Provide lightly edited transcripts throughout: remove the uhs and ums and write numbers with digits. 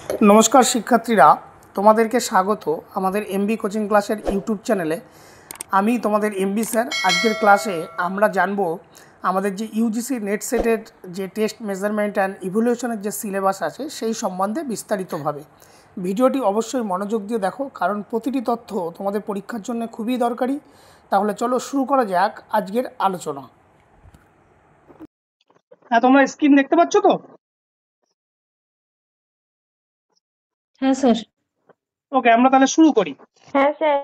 नमस्कार शिक्षार्थीरा तुम्हादेरके स्वागत आमादेर एमबी कोचिंग क्लासेर यूट्यूब चैनेले। आमी तुम्हादेर एमबी सर आजकेर क्लासे आमरा जानबो आमादेर जे यूजीसी नेट सेटेर जे टेस्ट मेजारमेंट एंड इभ्यालुएशनेर जे सिलेबास आछे सेई सम्बन्धे विस्तारितभावे भिडियोटी अवश्यई मनोयोग दिये देखो, कारण प्रतिटी तथ्य तुम्हादेर परीक्षार जन्य खुबই दरकारी। ताहले चलो शुरू करा जाक आजकेर आलोचना। हाँ, तोमरा स्क्रीन देखते पाচ্ছ तो? হ্যাঁ স্যার। ओके, আমরা তাহলে শুরু করি। হ্যাঁ স্যার।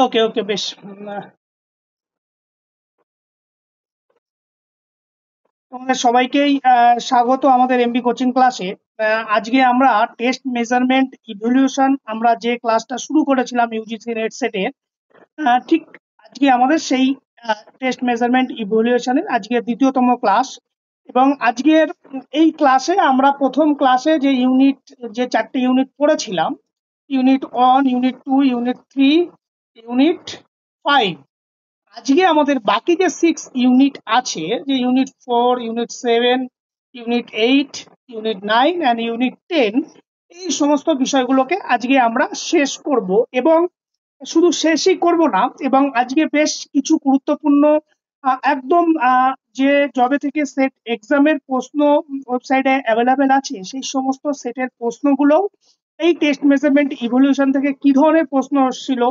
ওকে ওকে বেশ। তোমাদের সবাইকেই স্বাগত আমাদের এমবি কোচিং ক্লাসে। আজকে আমরা টেস্ট মেজারমেন্ট ইভ্যালুয়েশন আমরা যে ক্লাসটা শুরু করেছিলাম ইউজিসি নেট সেটে, ঠিক আজকে আমাদের সেই টেস্ট মেজারমেন্ট ইভ্যালুয়েশনের আজকে দ্বিতীয়তম ক্লাস। এবং আজকের এই ক্লাসে আমরা প্রথম ক্লাসে যে চারটে ইউনিট পড়েছিলাম, ইউনিট 1, ইউনিট 2, ইউনিট 3, ইউনিট 5, আজকে আমাদের বাকি যে 6 ইউনিট আছে, যে unit 4, unit 7, unit 8, unit 9 and unit 10, এই সমস্ত বিষয়গুলোকে আজকে আমরা শেষ করব। এবং শুধু শেষই করব না, এবং আজকে বেশ কিছু গুরুত্বপূর্ণ একদম যে জবে থেকে সেট এক্সামের প্রশ্ন ওয়েবসাইটে অ্যাভেলেবেল আছে সেই সমস্ত সেটের প্রশ্নগুলো এই টেস্ট মেজারমেন্ট ইভ্যালুয়েশন থেকে কি ধরনের প্রশ্ন আসছিল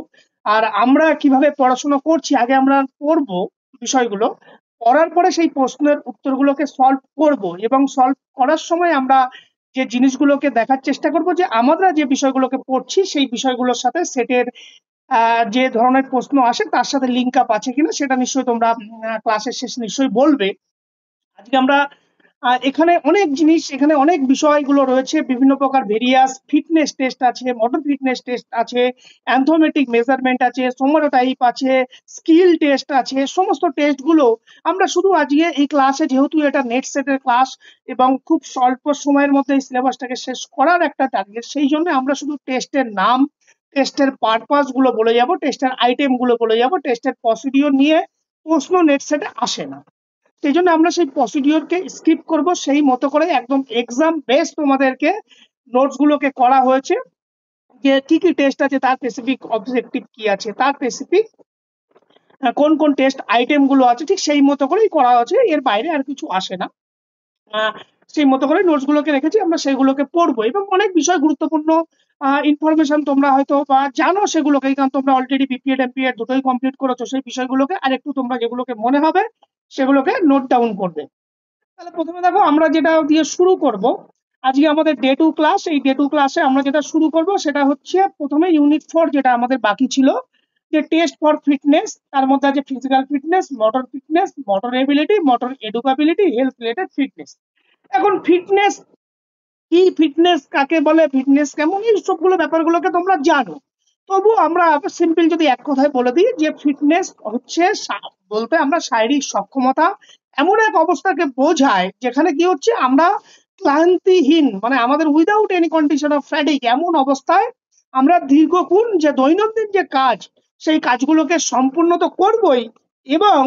আর আমরা কিভাবে পড়াশোনা করছি, আগে আমরা পড়ব বিষয়গুলো, পড়ার পরে সেই প্রশ্নের উত্তরগুলোকে সলভ করব। এবং সলভ করার সময় আমরা যে জিনিসগুলোকে দেখার চেষ্টা করব যে আমরা যে বিষয়গুলোকে পড়ছি সেই বিষয়গুলোর সাথে সেটের যে ধরনের প্রশ্ন আসে তার সাথে লিঙ্ক আপ আছে কিনা সেটা নিশ্চয়ই তোমরা ক্লাসের শেষে নিশ্চয়ই বলবে। আজকে আমরা এখানে অনেক বিষয়গুলো রয়েছে, বিভিন্ন প্রকার ভেরিয়াস ফিটনেস টেস্ট আছে, মোটর ফিটনেস টেস্ট আছে, অ্যানথোমেট্রিক মেজারমেন্ট আছে, সোমাটোটাইপ আছে, স্কিল টেস্ট আছে। সমস্ত টেস্টগুলো আমরা শুধু আজকে এই ক্লাসে, যেহেতু এটা নেট সেটের ক্লাস এবং খুব স্বল্প সময়ের মধ্যে এই সিলেবাসটাকে শেষ করার একটা টার্গেট, সেই জন্য আমরা শুধু টেস্টের নাম, টেস্টের পারপাস গুলো বলে যাব, টেস্টের আইটেম গুলো বলে যাব, টেস্টের প্রসিডিওর নিয়ে প্রশ্ন নেট সেটে আসে না, সেই জন্য আমরা সেই প্রসিডিওরকে স্কিপ করব। সেই মতো করে একদম এক্সাম বেস তোমাদেরকে নোটস গুলোকে করা হয়েছে, যে কি কি টেস্ট আছে, তার স্পেসিফিক অবজেক্টিভ কি আছে, তার স্পেসিফিক কোন কোন টেস্ট আইটেম গুলো আছে, ঠিক সেই মতো করেই করা হয়েছে, এর বাইরে আর কিছু আসে না। সেই মতো করে নোটস গুলোকে রেখেছি, আমরা সেগুলোকে পড়বো। এবং অনেক বিষয় গুরুত্বপূর্ণ ইনফরমেশন তোমরা হয়তো বা জানো সেগুলোকে, কারণ তোমরা অলরেডি বিপিএড এমপিএড দুটোই কমপ্লিট করেছো, সেই বিষয়গুলোকে আর একটু তোমরা যেগুলোকে মনে হবে সেগুলোকে নোট ডাউন করবে। তাহলে প্রথমে দেখো আমরা যেটা দিয়ে শুরু করব, আজকে আমাদের ডে 2 ক্লাস। এই ডে 2 ক্লাসে আমরা যেটা শুরু করব সেটা হচ্ছে প্রথমে ইউনিট 4, যেটা আমাদের বাকি ছিল, যে টেস্ট ফর ফিটনেস। তার মধ্যে আছে physical fitness, motor ability, motor educability, health related fitness. এখন ফিটনেস কি, ফিটনেস কাকে বলে, ফিটনেস কেমন, এই সবগুলো ব্যাপারগুলোকে তোমরা জানো। তবু আমরা সিম্পল যদি এক কথায় বলে দিই, যে ফিটনেস হচ্ছে বলতে আমরা শারীরিক সক্ষমতা এমন এক অবস্থাকে বোঝায় যেখানে কি হচ্ছে আমরা ক্লান্তিহীন, মানে আমাদের without any condition of fatigue, এমন অবস্থায় আমরা দীর্ঘক্ষণ যে দৈনন্দিন যে কাজ সেই কাজগুলোকে সম্পূর্ণ তো করবই, এবং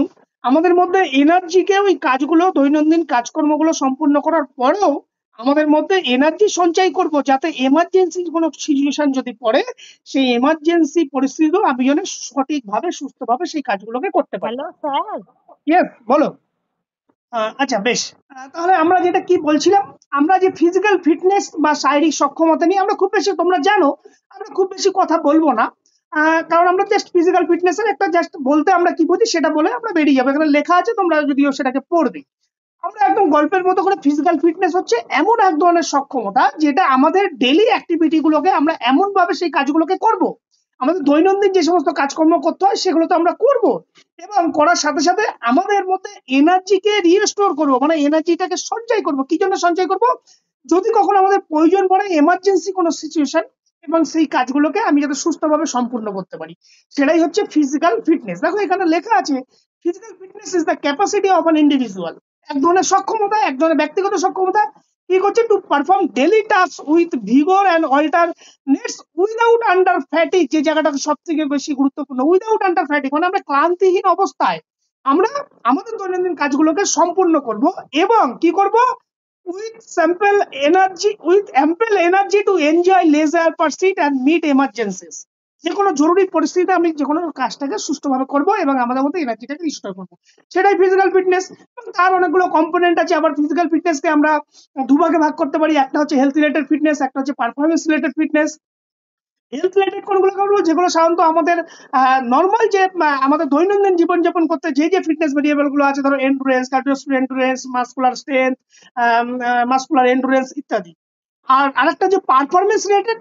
আমাদের মধ্যে এনার্জিকে ওই কাজগুলো, দৈনন্দিন কাজকর্মগুলো সম্পূর্ণ করার পরেও আমাদের মধ্যে এনার্জি সঞ্চয় করব, যাতে এমার্জেন্সি কোনো সিচুয়েশন যদি পড়ে সেই এমার্জেন্সি পরিস্থিতিও আমি যেন সঠিকভাবে সুস্থভাবে সেই কাজগুলোকে করতে পারি। Hello sir. ইয়েস, বলো। আচ্ছা বেশ, তাহলে আমরা যেটা কি বলছিলাম, আমরা যে ফিজিক্যাল ফিটনেস বা শারীরিক সক্ষমতা নিয়ে আমরা খুব বেশি, তোমরা জানো আমরা খুব বেশি কথা বলবো না, কারণ আমরা জাস্ট ফিজিক্যাল ফিটনেসের একটা জাস্ট বলতে আমরা কি বুঝি সেটা বলে আমরা বেরিয়ে যাবো। এখানে লেখা আছে, তোমরা যদিও সেটাকে পড়বে। আমরা একদম গল্পের মতো করে, ফিজিক্যাল ফিটনেস হচ্ছে এমন এক ধরনের সক্ষমতা যেটা আমাদের ডেইলি অ্যাক্টিভিটি গুলোকে আমরা এমন ভাবে সেই কাজগুলোকে করব, আমাদের দৈনন্দিন যে সমস্ত কাজকর্ম করতে হয় সেগুলো তো আমরা করব, এবং করার সাথে সাথে আমাদের মধ্যে এনার্জিকে রিস্টোর করব, মানে এনার্জিটাকে সঞ্চয় করব। কি জন্য সঞ্চয় করব? যদি কখনো আমাদের প্রয়োজন পড়ে, এমার্জেন্সি কোনো সিচুয়েশন, এবং সেই কাজগুলোকে আমি যাতে সুস্থভাবে সম্পূর্ণ করতে পারি, সেটাই হচ্ছে ফিজিক্যাল ফিটনেস। দেখো এখানে লেখা আছে, physical fitness is the capacity of an individual, এক ধরনের সক্ষমতা, এক ধরনের ব্যক্তিগত সক্ষমতা, কি করছে, to perform daily task with ভিগর and alternates without under fatigue. যে জায়গাটা সব থেকে বেশি গুরুত্বপূর্ণ, উইদাউট আন্ডার ফ্যাটিগ, মানে আমরা ক্লান্তিহীন অবস্থায় আমরা আমাদের দৈনন্দিন কাজগুলোকে সম্পূর্ণ করব। এবং কি করব, with ample energy to enjoy leisure pursuit and meet emergencies. যে কোনো জরুরি পরিস্থিতিতে আমি যে কোনো কাজটাকে সুষ্ঠুভাবে করব এবং আমাদের মধ্যে এনার্জিটাকে রিস্টোর করবো, সেটাই ফিজিক্যাল ফিটনেস। তার অনেকগুলো কম্পোনেন্ট আছে। আবার ফিজিক্যাল ফিটনেসকে আমরা দুভাগে ভাগ করতে পারি, একটা হচ্ছে হেলথ রিলেটেড ফিটনেস, একটা হচ্ছে performance related fitness. Health related কোনগুলো করবো, যেগুলো সাধারণত আমাদের নর্মাল যে আমাদের দৈনন্দিন জীবনযাপন করতে যে যে ফিটনেস ভেরিয়েবল গুলো আছে, ধরো endurance, cardiovascular endurance, muscular strength, muscular endurance ইত্যাদি। আর আরেকটা যে পারফরমেন্স রিলেটেড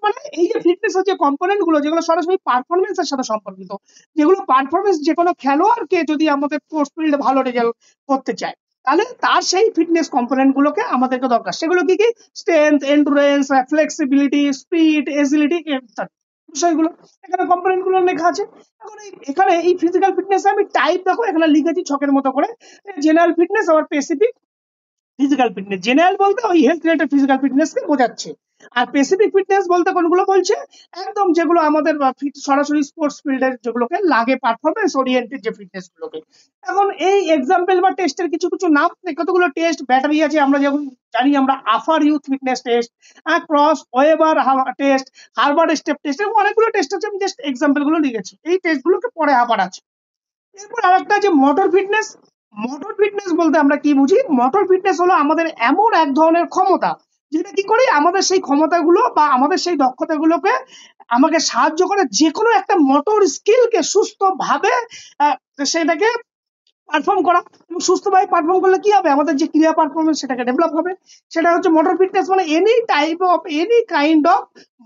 মানে এই যে ফিটনেসের যে কম্পোনেন্ট গুলো যেগুলো সরাসরি পারফরমেন্সের সাথে সম্পর্কিত, যেগুলো পারফরমেন্স যে কোনো খেলোয়াড়কে যদি আমাদের স্পোর্টস ফিল্ডে ভালো রেজাল্ট করতে চায়, তাহলে তার সেই ফিটনেস কম্পোনেন্ট গুলোকে আমাদেরকে দরকার। সেগুলো কি কি? Strength, endurance, flexibility, speed, agility ইত্যাদি বিষয়গুলো এখানে কম্পোনেন্ট গুলো লেখা আছে। এখন এখানে এই ফিজিক্যাল ফিটনেস আমি টাইপ দেখো এখানে লিখেছি ছকের মতো করে, জেনারেল ফিটনেস আবার স্পেসিফিক ফিজিক্যাল ফিটনেস। জেনারেল বলতে ওই হেলথ রিলেটেড ফিজিক্যাল ফিটনেস কে বোঝাচ্ছে, আর স্পেসিফিক ফিটনেস বলতে কোনগুলো বলছে, একদম যেগুলো আমাদের সরাসরি স্পোর্টস ফিল্ডের যেগুলোকে লাগে, পারফরমেন্স ওরিয়েন্টেড যে ফিটনেস গুলোকে। এখন এই এক্সাম্পল বা টেস্টের কিছু কিছু নাম, কতগুলো টেস্ট ব্যাটারি আছে আমরা যেমন জানি, আমরা AAHPER youth fitness test, Kraus Weber test, Harvard step test, এবং অনেকগুলো টেস্ট আছে। আমি জাস্ট এক্সাম্পল গুলো লিখেছি, এই টেস্ট গুলোকে পরে আবার আছে। এরপর আরেকটা যে মোটর ফিটনেস। মোটর ফিটনেস বলতে আমরা কি বুঝি? মোটর ফিটনেস হলো আমাদের এমন এক ধরনের ক্ষমতা, যেটা কি করে আমাদের সেই ক্ষমতাগুলো বা আমাদের সেই দক্ষতাগুলোকে আমাকে সাহায্য করে যে কোনো একটা মোটর স্কিলকে সুস্থভাবে সেটাকে পারফর্ম করা। এবং সুস্থভাবে পারফর্ম করলে কি হবে, আমাদের যে ক্রিয়া পারফরমেন্স সেটাকে ডেভেলপ হবে। সেটা হচ্ছে মোটর ফিটনেস, মানে any kind of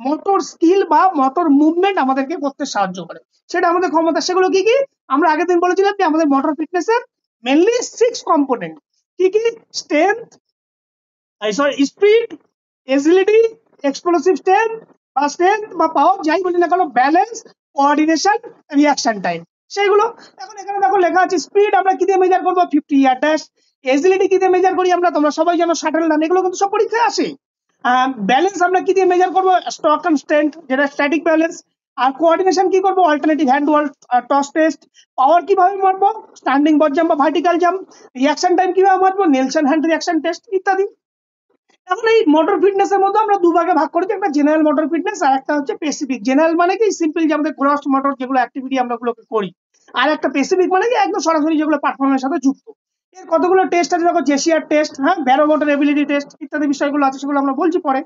motor skill বা মোটর মুভমেন্ট আমাদেরকে করতে সাহায্য করে, সেটা আমাদের ক্ষমতা। সেগুলো কি কি? আমরা আগের দিন বলেছিলাম যে আমাদের মোটর ফিটনেস এর মেনলি 6 কম্পোনেন্ট। কি কি? Strength, speed, agility, explosive strength বা পাওয়ার, যাই বলি না কেন, ব্যালেন্স, কোঅর্ডিনেশন, রিঅ্যাকশন টাইম, সেগুলো। এখন এখানে দেখো লেখা আছে স্পিড আমরা কি দিয়ে মেজার করবো? 50 ইয়ার ড্যাশ। এজিলিটি কি দিয়ে মেজার করি আমরা? তোমরা সবাই জানো, শাটল রান, এগুলো কিন্তু সব পরীক্ষায় আসে। ব্যালেন্স আমরা কি দিয়ে মেজার করবো? স্টক কনস্ট্যান্ট, যেটা স্ট্যাটিক ব্যালেন্স। আর কোঅর্ডিনেশন কি করবো? Alternative hand toss test. Power কিভাবে মারবো? স্ট্যান্ডিং বট জাম্প বা ভার্টিক্যাল জাম্প। রিঅ্যাকশন টাইম কিভাবে মারবো? নেলসন হ্যান্ড রিঅ্যাকশন টেস্ট ইত্যাদি। এখন এই মোটর ফিটনেস এর মধ্যে আমরা দুভাগে ভাগ করেছি, একটা জেনারেল মোটর ফিটনেস আর একটা হচ্ছে স্পেসিফিক। জেনারেল মানে কি? সিম্পল, যে আমাদের গ্রস মোটর যেগুলো অ্যাক্টিভিটি আমরা গুলোকে করি। আর একটা স্পেসিফিক মানে কি? একদম সরাসরি যেগুলো পারফরমেন্সের সাথে যুক্ত। এর কতগুলো টেস্ট আছে দেখো, জেসিআর টেস্ট, হ্যাঁ, ব্যারোমোটর এবিলিটি টেস্ট ইত্যাদি বিষয়গুলো আছে, সেগুলো আমরা বলছি পরে।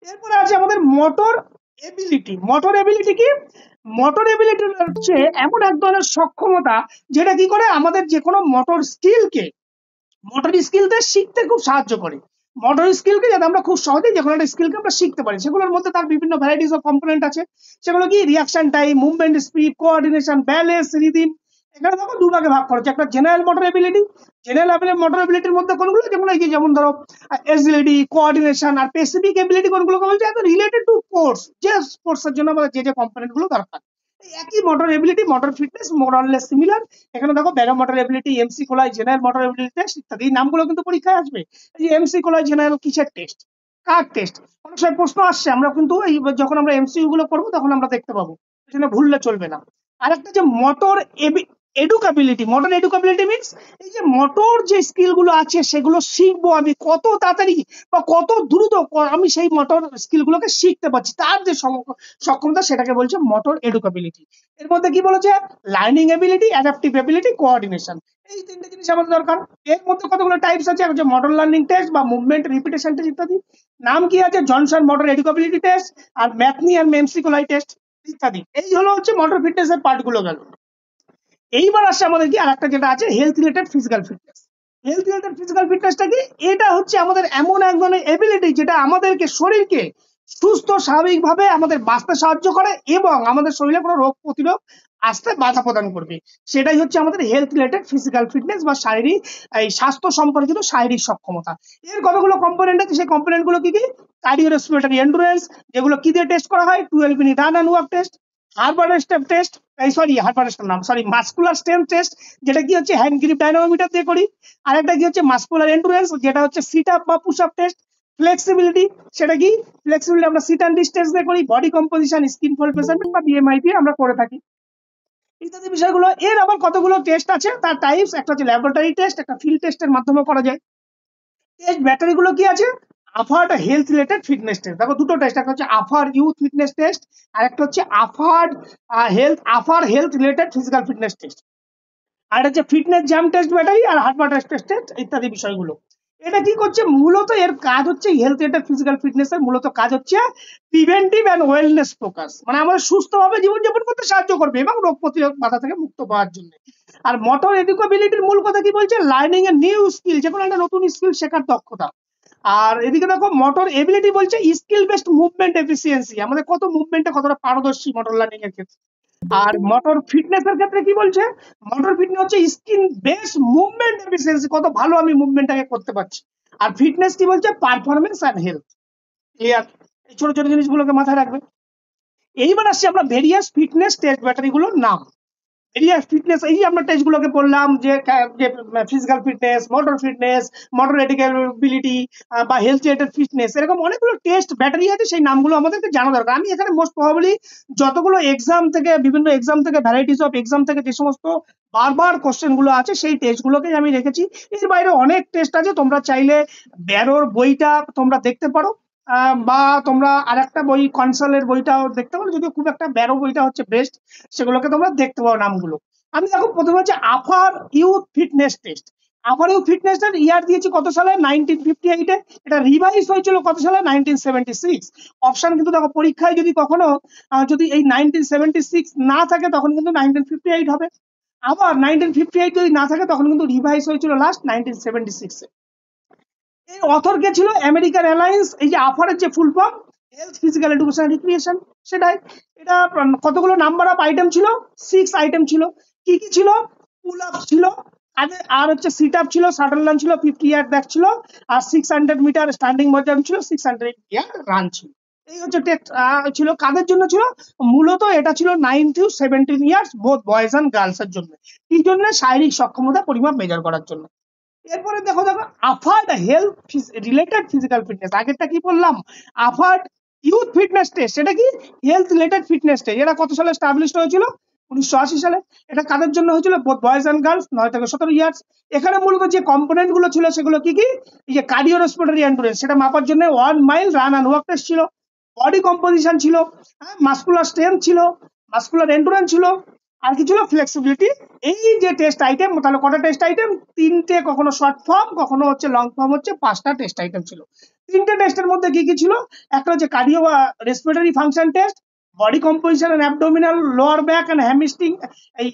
এরপরে আছে আমাদের মোটর এবিলিটি। মোটর এবিলিটি কি? মোটর এবিলিটি হচ্ছে এমন এক ধরনের সক্ষমতা, যেটা কি করে আমাদের যে কোনো মোটর স্কিলতে শিখতে খুব সাহায্য করে। মোটর স্কিলকে যাতে আমরা খুব সহজেই যে কোনো একটা স্কিলকে আমরা শিখতে পারি, সেগুলোর মধ্যে তার বিভিন্ন ভ্যারাইটিস অফ কম্পোনেন্ট আছে। সেগুলো কি? Reaction time, movement speed, coordination, balance, rhythm. এখানে দেখো দুভাগে ভাগ করেছে, একটা general motor ability. General motor এবিলিটির মধ্যে কোনগুলো? যেমন এই যে যেমন ধরো এজিলিটি, কোঅর্ডিনেশন। আর স্পেসিফিক এবিলিটি কোনগুলোকে বলছে? একদম রিলেটেড টু স্পোর্টস, যে স্পোর্টস এর জন্য আমাদের যে যে কম্পোনেন্ট গুলো দরকার। এই একই motor ability, motor fitness more or less similar. এখানে দেখো Barrow motor ability, McCloy, general motor ability test ইত্যাদি। এই নামগুলো কিন্তু পরীক্ষায় আসবে। এই যে এমসি কোলাই জেনারেল কিসের টেস্ট, কার টেস্ট? অনেক সময় প্রশ্ন আসছে, আমরা কিন্তু এই যখন আমরা এমসিইউ গুলো করবো তখন আমরা দেখতে পাবো, এখানে ভুললে চলবে না। আরেকটা যে মোটর এডুকেবিলিটি। মোটর এডুকেবিলিটি মিনস এই যে মোটর যে স্কিল গুলো আছে সেগুলো শিখবো আমি কত তাড়াতাড়ি বা কত দ্রুত আমি সেই মোটর স্কিল গুলোকে শিখতে পারছি, তার যে সক্ষমতা, সেটাকে বলছে মোটর এডুকেবিলিটি। এর মধ্যে কি বলেছে? Learning ability, adaptive ability, coordination. এই তিনটে জিনিস আমাদের দরকার। এর মধ্যে কতগুলো টাইপস আছে, যে মোটর লার্নিং টেস্ট বা মুভমেন্ট রিপিটেশন টেস্ট ইত্যাদি। নাম কি আছে? জনসন মোটর এডুকেবিলিটি টেস্ট, আর ম্যাথনি আর মেমসিকোলাই টেস্ট ইত্যাদি। এই হলো হচ্ছে মোটর ফিটনেস এর পার্ট গুলো গেল। এইবার আসছে আমাদের কি আরেকটা যেটা আছে, health related physical fitness. Health related physical ফিটনেসটা কি? এটা হচ্ছে আমাদের এমন এক ধরনের এবিলিটি, যেটা আমাদেরকে শরীরকে সুস্থ স্বাভাবিকভাবে আমাদের বাঁচতে সাহায্য করে এবং আমাদের শরীরে কোনো রোগ প্রতিরোধ আসতে বাধা প্রদান করবে। সেটাই হচ্ছে আমাদের হেলথ রিলেটেড ফিজিক্যাল ফিটনেস বা শারীরিক এই স্বাস্থ্য সম্পর্কিত শারীরিক সক্ষমতা। এর কতগুলো কম্পোনেন্ট আছে, সেই কম্পোনেন্ট গুলো কি কি? কার্ডিওরেসপিরেটরি এন্ডুরেন্স, যেগুলো কি দিয়ে টেস্ট করা হয়? 12 minute run and walk test. Muscular strength test, যেটা কি হচ্ছে হ্যান্ড গ্রিপ ডাইনামোমিটার দিয়ে করি। আরেকটা কি হচ্ছে মাসকুলার এন্ডুরেন্স, যেটা হচ্ছে সিট আপ বা পুশ আপ টেস্ট। ফ্লেক্সিবিলিটি, সেটা কি? ফ্লেক্সিবিলিটি আমরা সিট অ্যান্ড ডিস্টেন্স দিয়ে করি। Body composition, skin fold measurement বা বিএমআই দিয়ে আমরা করে থাকি ইত্যাদি বিষয়গুলো। এর আবার কতগুলো টেস্ট আছে, তার টাইপস। একটা হচ্ছে ল্যাবরেটরি টেস্ট, একটা ফিল্ড টেস্টের মাধ্যমে করা যায়। টেস্ট ব্যাটারি গুলো কি আছে? AAHPERD health related fitness test. দেখো দুটো টেস্ট, একটা হচ্ছে আফার ইউথ ফিটনেস টেস্ট, আর একটা হচ্ছে AAHPER health related physical fitness test. আর হচ্ছে ফিটনেস জ্যাম টেস্ট ব্যাটারি আর হার্ট টেস্ট ইত্যাদি বিষয়গুলো। এটা কি করছে? মূলত এর কাজ হচ্ছে হেলথ রিলেটেড ফিজিক্যাল ফিটনেস এর মূলত কাজ হচ্ছে প্রিভেন্টিভ অ্যান্ড ওয়েলনেস ফোকাস, মানে আমাদের সুস্থভাবে জীবনযাপন করতে সাহায্য করবে এবং রোগ প্রতিরোধ বাধা থেকে মুক্ত পাওয়ার জন্য। আর মোটর এডুকেবিলিটির মূল কথা কি বলছে? লার্নিং এ নিউ স্কিল, যে কোনো একটা নতুন স্কিল শেখার দক্ষতা। আর এদিকে দেখো মোটর এবিলিটি বলছে স্কিল বেসড মুভমেন্ট এফিসিয়েন্সি, আমাদের কত মুভমেন্টে কতটা পারদর্শী মোটর লার্নিং এর ক্ষেত্রে। আর মোটর ফিটনেস এর ক্ষেত্রে কি বলছে? মোটর ফিটনেস হচ্ছে স্কিন বেস মুভমেন্ট এফিসিয়েন্সি, কত ভালো আমি মুভমেন্টটাকে করতে পারছি। আর ফিটনেস কি বলছে? Performance and health. ক্লিয়ার? এই ছোট ছোট জিনিসগুলোকে মাথায় রাখবে। এইবার আসছি আমরা ভেরিয়াস ফিটনেস টেস্ট ব্যাটারি গুলোর নাম। ভেরিয়াস ফিটনেস, এই আমরা টেস্ট গুলোকে বললাম যে ফিজিক্যাল ফিটনেস, মোটর এডুকেবিলিটি বা হেলথ রিলেটেড ফিটনেস, এরকম অনেকগুলো টেস্ট ব্যাটারি আছে, সেই নামগুলো আমাদেরকে জানা দরকার। আমি এখানে মোস্ট প্রবাবলি যতগুলো এক্সাম থেকে, বিভিন্ন এক্সাম থেকে, ভ্যারাইটিস অফ এক্সাম থেকে যে সমস্ত বারবার কোশ্চেন গুলো আছে সেই টেস্ট গুলোকে আমি রেখেছি। এর বাইরে অনেক টেস্ট আছে, তোমরা চাইলে ব্যারোর বইটা তোমরা দেখতে পারো, বা তোমরা আরেকটা বই কনসালের বইটাও দেখতে পারো, যদিও খুব একটা ব্যারো বইটা হচ্ছে বেস্ট, সেগুলোকে তোমরা দেখতে পারো নামগুলো। আমি দেখো প্রথমে হচ্ছে AAHPER youth fitness test. AAHPER youth fitness test year দিয়েছি কত সালে? 1958-এ। এটা রিভাইজ হয়েছিল কত সালে? 1976। অপশন কিন্তু দেখো পরীক্ষায় যদি কখনো যদি এই 1976 না থাকে তখন কিন্তু 1958 হবে। আবার 1958 যদি না থাকে তখন কিন্তু রিভাইজ হয়েছিল লাস্ট 1976-এ। এই অথর কে ছিল? American alliance. এই যে আফারের যে full form, health physical education recreation, সেটাই। এটা কতগুলো নাম্বার অফ আইটেম ছিল? 6 আইটেম ছিল। কি কি ছিল? পুল আপ ছিল, আর হচ্ছে সিট আপ ছিল, শাটল রান ছিল, 50 ইয়ার্ড ব্যাক ছিল, আর 600 মিটার স্ট্যান্ডিং জাম্প ছিল, 600 ইয়ার্ড রান ছিল। এই হচ্ছে টেস্ট ছিল। কাদের জন্য ছিল? মূলত এটা ছিল 9 to 17 years both boys and girls এর জন্য। কি জন্য? শারীরিক সক্ষমতা পরিমাপ মেজার করার জন্য। এরপরে দেখো দেখো আফার্ড হেলথ রিলেটেড ফিজিক্যাল ফিটনেস। আগেরটা কি বললাম? আফার্ড ইউথ ফিটনেস টেস্ট, সেটা কি? Health related fitness test. এটা কত সালে এস্টাবলিশড হয়েছিল? 1980 সালে। এটা কাদের জন্য হয়েছিল? বোথ বয়েজ এন্ড গার্লস, 9 থেকে 17 ইয়ার্স। এখানে মূলত যে কম্পোনেন্ট গুলো ছিল সেগুলো কি কি? এই যে কার্ডিও রেসপিরেটরি এন্ডুরেন্স, সেটা মাপার জন্য 1 mile run and walk test ছিল। বডি কম্পোজিশন ছিল, মাসকুলার স্ট্রেংথ ছিল, মাসকুলার এন্ডুরেন্স ছিল, আর কি ছিল? ফ্লেক্সিবিলিটি। এই যে টেস্ট আইটেম, তাহলে কটা টেস্ট আইটেম? 3টে। কখনো শর্ট ফর্ম, কখনো হচ্ছে লং ফর্ম, হচ্ছে 5টা টেস্ট আইটেম ছিল। 3টে টেস্টের মধ্যে কি কি ছিল? একটা হচ্ছে cardio respiratory function test, body composition and abdominal, lower back and hamstring. এই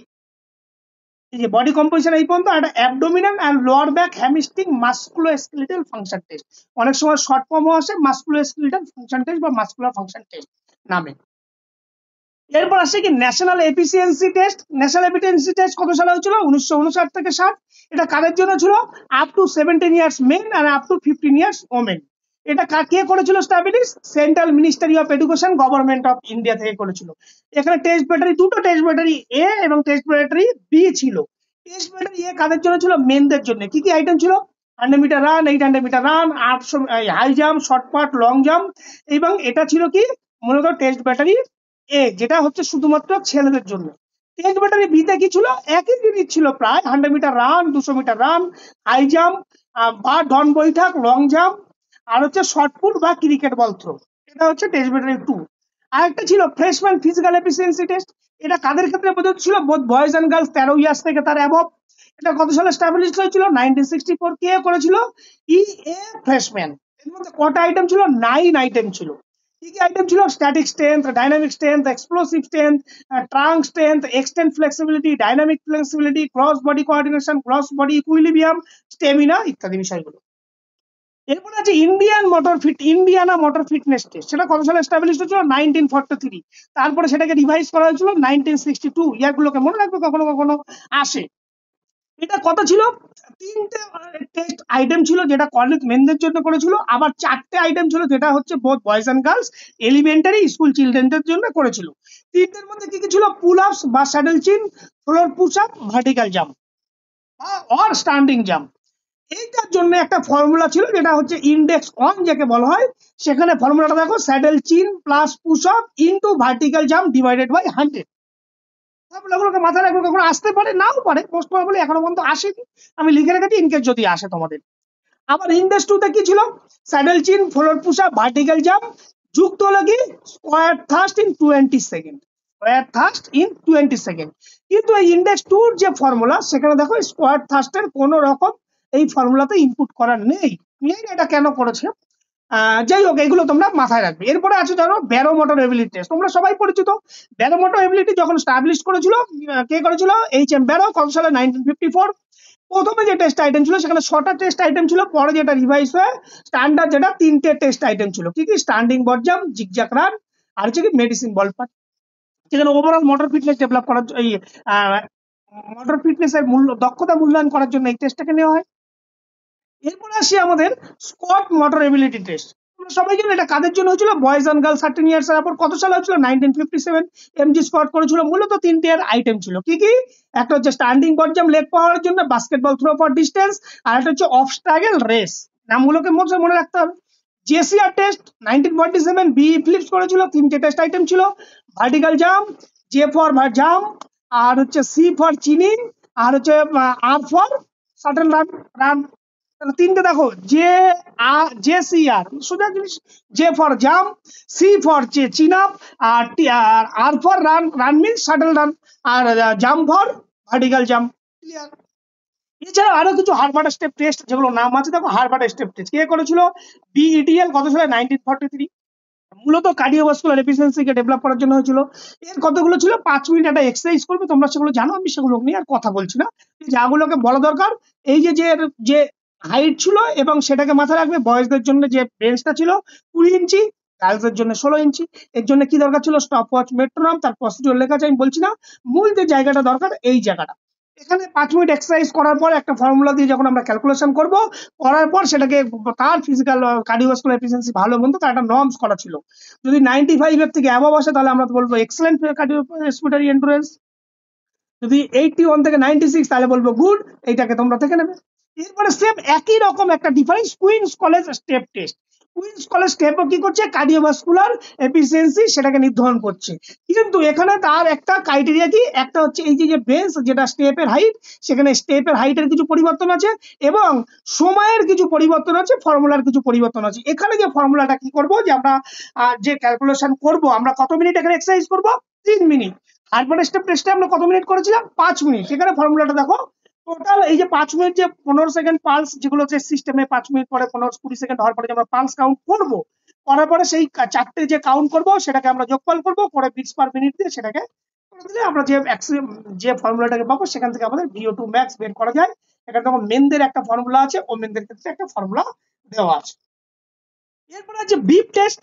এই যে বডি কম্পোজিশন এই পর্যন্ত, একটা abdominal and lower back hamstring musculoskeletal function test. অনেক সময় শর্ট ফর্মও আসে মাস্কুলোস্কেলেটাল ফাংশন টেস্ট বা মাস্কুলার ফাংশন টেস্ট নামে। এরপর আসছে কি? National efficiency test. National efficiency test কত সালে হয়েছিল? 1959 থেকে 60। এটা কাদের জন্য ছিল? আপ টু 17 ইয়ার্স মেন আর আপ টু 15 ইয়ার্স ওমেন। এটা কে করেছিল establish? Central ministry of education, government of India থেকে করেছিল। এখানে টেস্ট ব্যাটারি, দুটো টেস্ট ব্যাটারি এ এবং টেস্ট ব্যাটারি বি ছিল। টেস্ট ব্যাটারি এ কাদের জন্য ছিল? মেনদের জন্য। কি কি আইটেম ছিল? 100 meter run, 800 meter run, 800 high jump, shot put, long jump. এবং এটা ছিল কি? মূলত টেস্ট ব্যাটারি এ, যেটা হচ্ছে শুধুমাত্র ছেলেদের জন্য। টেস্ট ব্যাটারি বিতে কি ছিল? একই জিনিস ছিল প্রায়, 100 meter run, 200 meter run, high jump বা ডন বৈঠক, লং জাম্প, আর হচ্ছে শর্ট পুট বা ক্রিকেট বল থ্রো। এটা হচ্ছে টেস্ট ব্যাটারি 2। আরেকটা ছিল ফ্রেশম্যান ফিজিক্যাল এফিসিয়েন্সি টেস্ট। এটা কাদের ক্ষেত্রে প্রযোজ্য ছিল? Both boys and girls, 13 years থেকে তার অ্যাবভ। এটা কত সালে এস্টাবলিশ হয়েছিল? 1964। কে করেছিল? ই এ ফ্রেশম্যান। এর মধ্যে কটা আইটেম ছিল? 9 আইটেম ছিল। কি কি আইটেম ছিল? Static strength, dynamic strength, explosive strength, trunk strength, extend flexibility, dynamic flexibility, cross body coordination, cross body equilibrium, stamina ইত্যাদি বিষয়গুলো। এরপরে আছে ইন্ডিয়ানা মোটর ফিটনেস টেস্ট। সেটা কত সালে এস্টাবলিশ হয়েছিল? 1943। তারপরে সেটাকে রিভাইজ করা হয়েছিল 1962। ইয়ারগুলোকে মনে রাখবে, কখনো কখনো আসে। এটা কত ছিল? 3টে টেস্ট আইটেম ছিল, যেটা কলেজ মেনদের জন্য করেছিল। আবার 4টে আইটেম ছিল যেটা হচ্ছে both boys and girls, elementary school চিলড্রেনদের জন্য করেছিল। 3টের মধ্যে কি কি ছিল? পুল আপস বা স্যাডেল চিন, floor push up, vertical jump or standing jump. এইটার জন্য একটা ফর্মুলা ছিল, যেটা হচ্ছে ইন্ডেক্স 1 যাকে বলা হয়। সেখানে ফর্মুলাটা দেখো, saddle chin plus push up into vertical jump divided by 100। ফর্মুলাগুলোকে মাথায় রাখবে, কখনো আসতে পারে, নাও পারে, মোস্ট প্রবাবলি এখনো পর্যন্ত আসেনি। আমি লিখে রেখেছি ইনকেস যদি আসে তোমাদের। আবার ইন্ডেক্স 2 তে কি ছিল, স্যাডেল চিন, floor push up, vertical jump, যুক্ত হলো কি square thirst in 20 second, square thirst in 20 second. কিন্তু এই ইন্ডেক্স 2 এর যে ফর্মুলা, সেখানে দেখো স্কোয়ার থার্স্টের কোনো রকম এই ফর্মুলাতে ইনপুট করা নেই। এটা কেন করেছে? যাই হোক, এগুলো তোমরা মাথায় রাখবে। এরপরে আছে ধরো ব্যারোমোটর এবিলিটি টেস্ট, তোমরা সবাই পরিচিত। ব্যারোমোটর এবিলিটি যখন স্টাবলিশ করেছিল, কে করেছিল? এইচ.এম. ব্যারো, কত সালে? 1954। প্রথমে যে টেস্ট আইটেম ছিল সেখানে 6টা টেস্ট আইটেম ছিল, পরে যেটা রিভাইজ হয়ে স্ট্যান্ডার্ড যেটা 3টে টেস্ট আইটেম ছিল। কি কি? Standing broad jump, zigzag run, আর হচ্ছে কি মেডিসিন বল পাস। সেখানে ওভারঅল মোটর ফিটনেস ডেভেলপ করার এই মোটর ফিটনেসের দক্ষতা মূল্যায়ন করার জন্য এই টেস্টটাকে নেওয়া হয়। এরপরে আসি আমাদের স্কোয়াট মোটর এবিলিটি টেস্ট। সবাই জানেন এটা কাদের জন্য হয়েছিল? বয়েজ অ্যান্ড গার্লস 13 ইয়ার্স এর উপর। কত সালে হয়েছিল? 1957। এমজি স্কোয়াট করেছিল। মূলত 3টে আইটেম ছিল। কি কি? একটা হচ্ছে স্ট্যান্ডিং বট জাম্প লেগ পাওয়ার জন্য, বাস্কেটবল থ্রো ফর ডিস্টেন্স, আর একটা হচ্ছে অবস্ট্রাগল রেস। নামগুলোকে মনে রাখতে হবে। জেসিআর টেস্ট 1947, বি ফিলিপস করেছিল। 3টে টেস্ট আইটেম ছিল, vertical jump, J for jump, আর হচ্ছে সি ফর চিনিং, আর হচ্ছে R for shuttle run run. 3টে দেখো, জেসিআর সোজা জিনিস, J for jump, C for chin up, আর R for run, run means shuttle run, আর jump for vertical jump. Clear? এছাড়া আরো কিছু হার্ভার্ড স্টেপ টেস্ট যেগুলো নাম আছে, দেখো হার্ভার্ড স্টেপ টেস্ট কে করেছিল? বিইডিএল, কত সালে? 1943। মূলত কার্ডিওভাস্কুলার এফিসিয়েন্সিকে ডেভেলপ করার জন্য হয়েছিল। এর কতগুলো ছিল? 5 মিনিট একটা এক্সারসাইজ করবে, তোমরা সেগুলো জানো, আমি সেগুলো নিয়ে আর কথা বলছি না। যাগুলোকে বলা দরকার, এই যে যে হাইট ছিল এবং সেটাকে মাথায় রাখবে। বয়েজদের জন্য যে বেঞ্চটা ছিল 20 ইঞ্চি, গার্লসদের জন্য 16 ইঞ্চি। এর জন্য কি দরকার ছিল? স্টপ ওয়াচ, মেট্রোনম, তার প্রসিডিউর লেখা আছে, আমি বলছি না। মূল যে জায়গাটা দরকার, এই জায়গাটা। এখানে 5 মিনিট এক্সারসাইজ করার পর একটা ফর্মুলা দিয়ে যখন আমরা ক্যালকুলেশন করব, করার পর সেটাকে তার ফিজিক্যাল কার্ডিওভাস্কুলার এফিসিয়েন্সি ভালো মন্দ তার একটা নর্মস করা ছিল। যদি 95 এর থেকে অ্যাবভ আসে তাহলে আমরা বলবো এক্সেলেন্ট কার্ডিওরেসপিরেটরি এন্ডুরেন্স। যদি 81 থেকে 96 তাহলে বলবো গুড। এইটাকে তোমরা দেখে নেবে। এরপরে সেম একই রকম একটা difference Queens college step test. Queens college স্টেপও কি করছে? কার্ডিওভাস্কুলার এফিসিয়েন্সি সেটাকে নির্ধারণ করছে। কিন্তু এখানে তার একটা ক্রাইটেরিয়া কি? একটা হচ্ছে এই যে বেঞ্চ, যেটা স্টেপের হাইট, সেখানে স্টেপের হাইটের কিছু পরিবর্তন আছে এবং সময়ের কিছু পরিবর্তন আছে, ফর্মুলার কিছু পরিবর্তন আছে। এখানে যে ফর্মুলাটা কি করব, যে আমরা যে ক্যালকুলেশন করব, আমরা কত মিনিট এখানে এক্সারসাইজ করব? 3 মিনিট। হার্ভার্ড স্টেপ টেস্টে আমরা কত মিনিট করেছিলাম? 5 মিনিট। এখানে ফর্মুলাটা দেখো, টোটাল এই যে 5 মিনিট, যে 15 সেকেন্ড পালস, যেগুলো যে সিস্টেমে 5 মিনিট পরে 15-20 সেকেন্ড হওয়ার পরে আমরা পালস কাউন্ট করব, করার পরে সেই 4টে যে কাউন্ট করব সেটাকে আমরা যোগফল করব, পরে বিটস পার মিনিট দিয়ে সেটাকে করে দিলে আমরা যে ফর্মুলাটাকে পাবো সেখান থেকে আমাদের VO2 ম্যাক্স বের করা যায়। এখানে দেখো মেনদের একটা ফর্মুলা আছে, ওমেনদের ক্ষেত্রে একটা ফর্মুলা দেওয়া আছে। এরপরে আছে বিপ টেস্ট।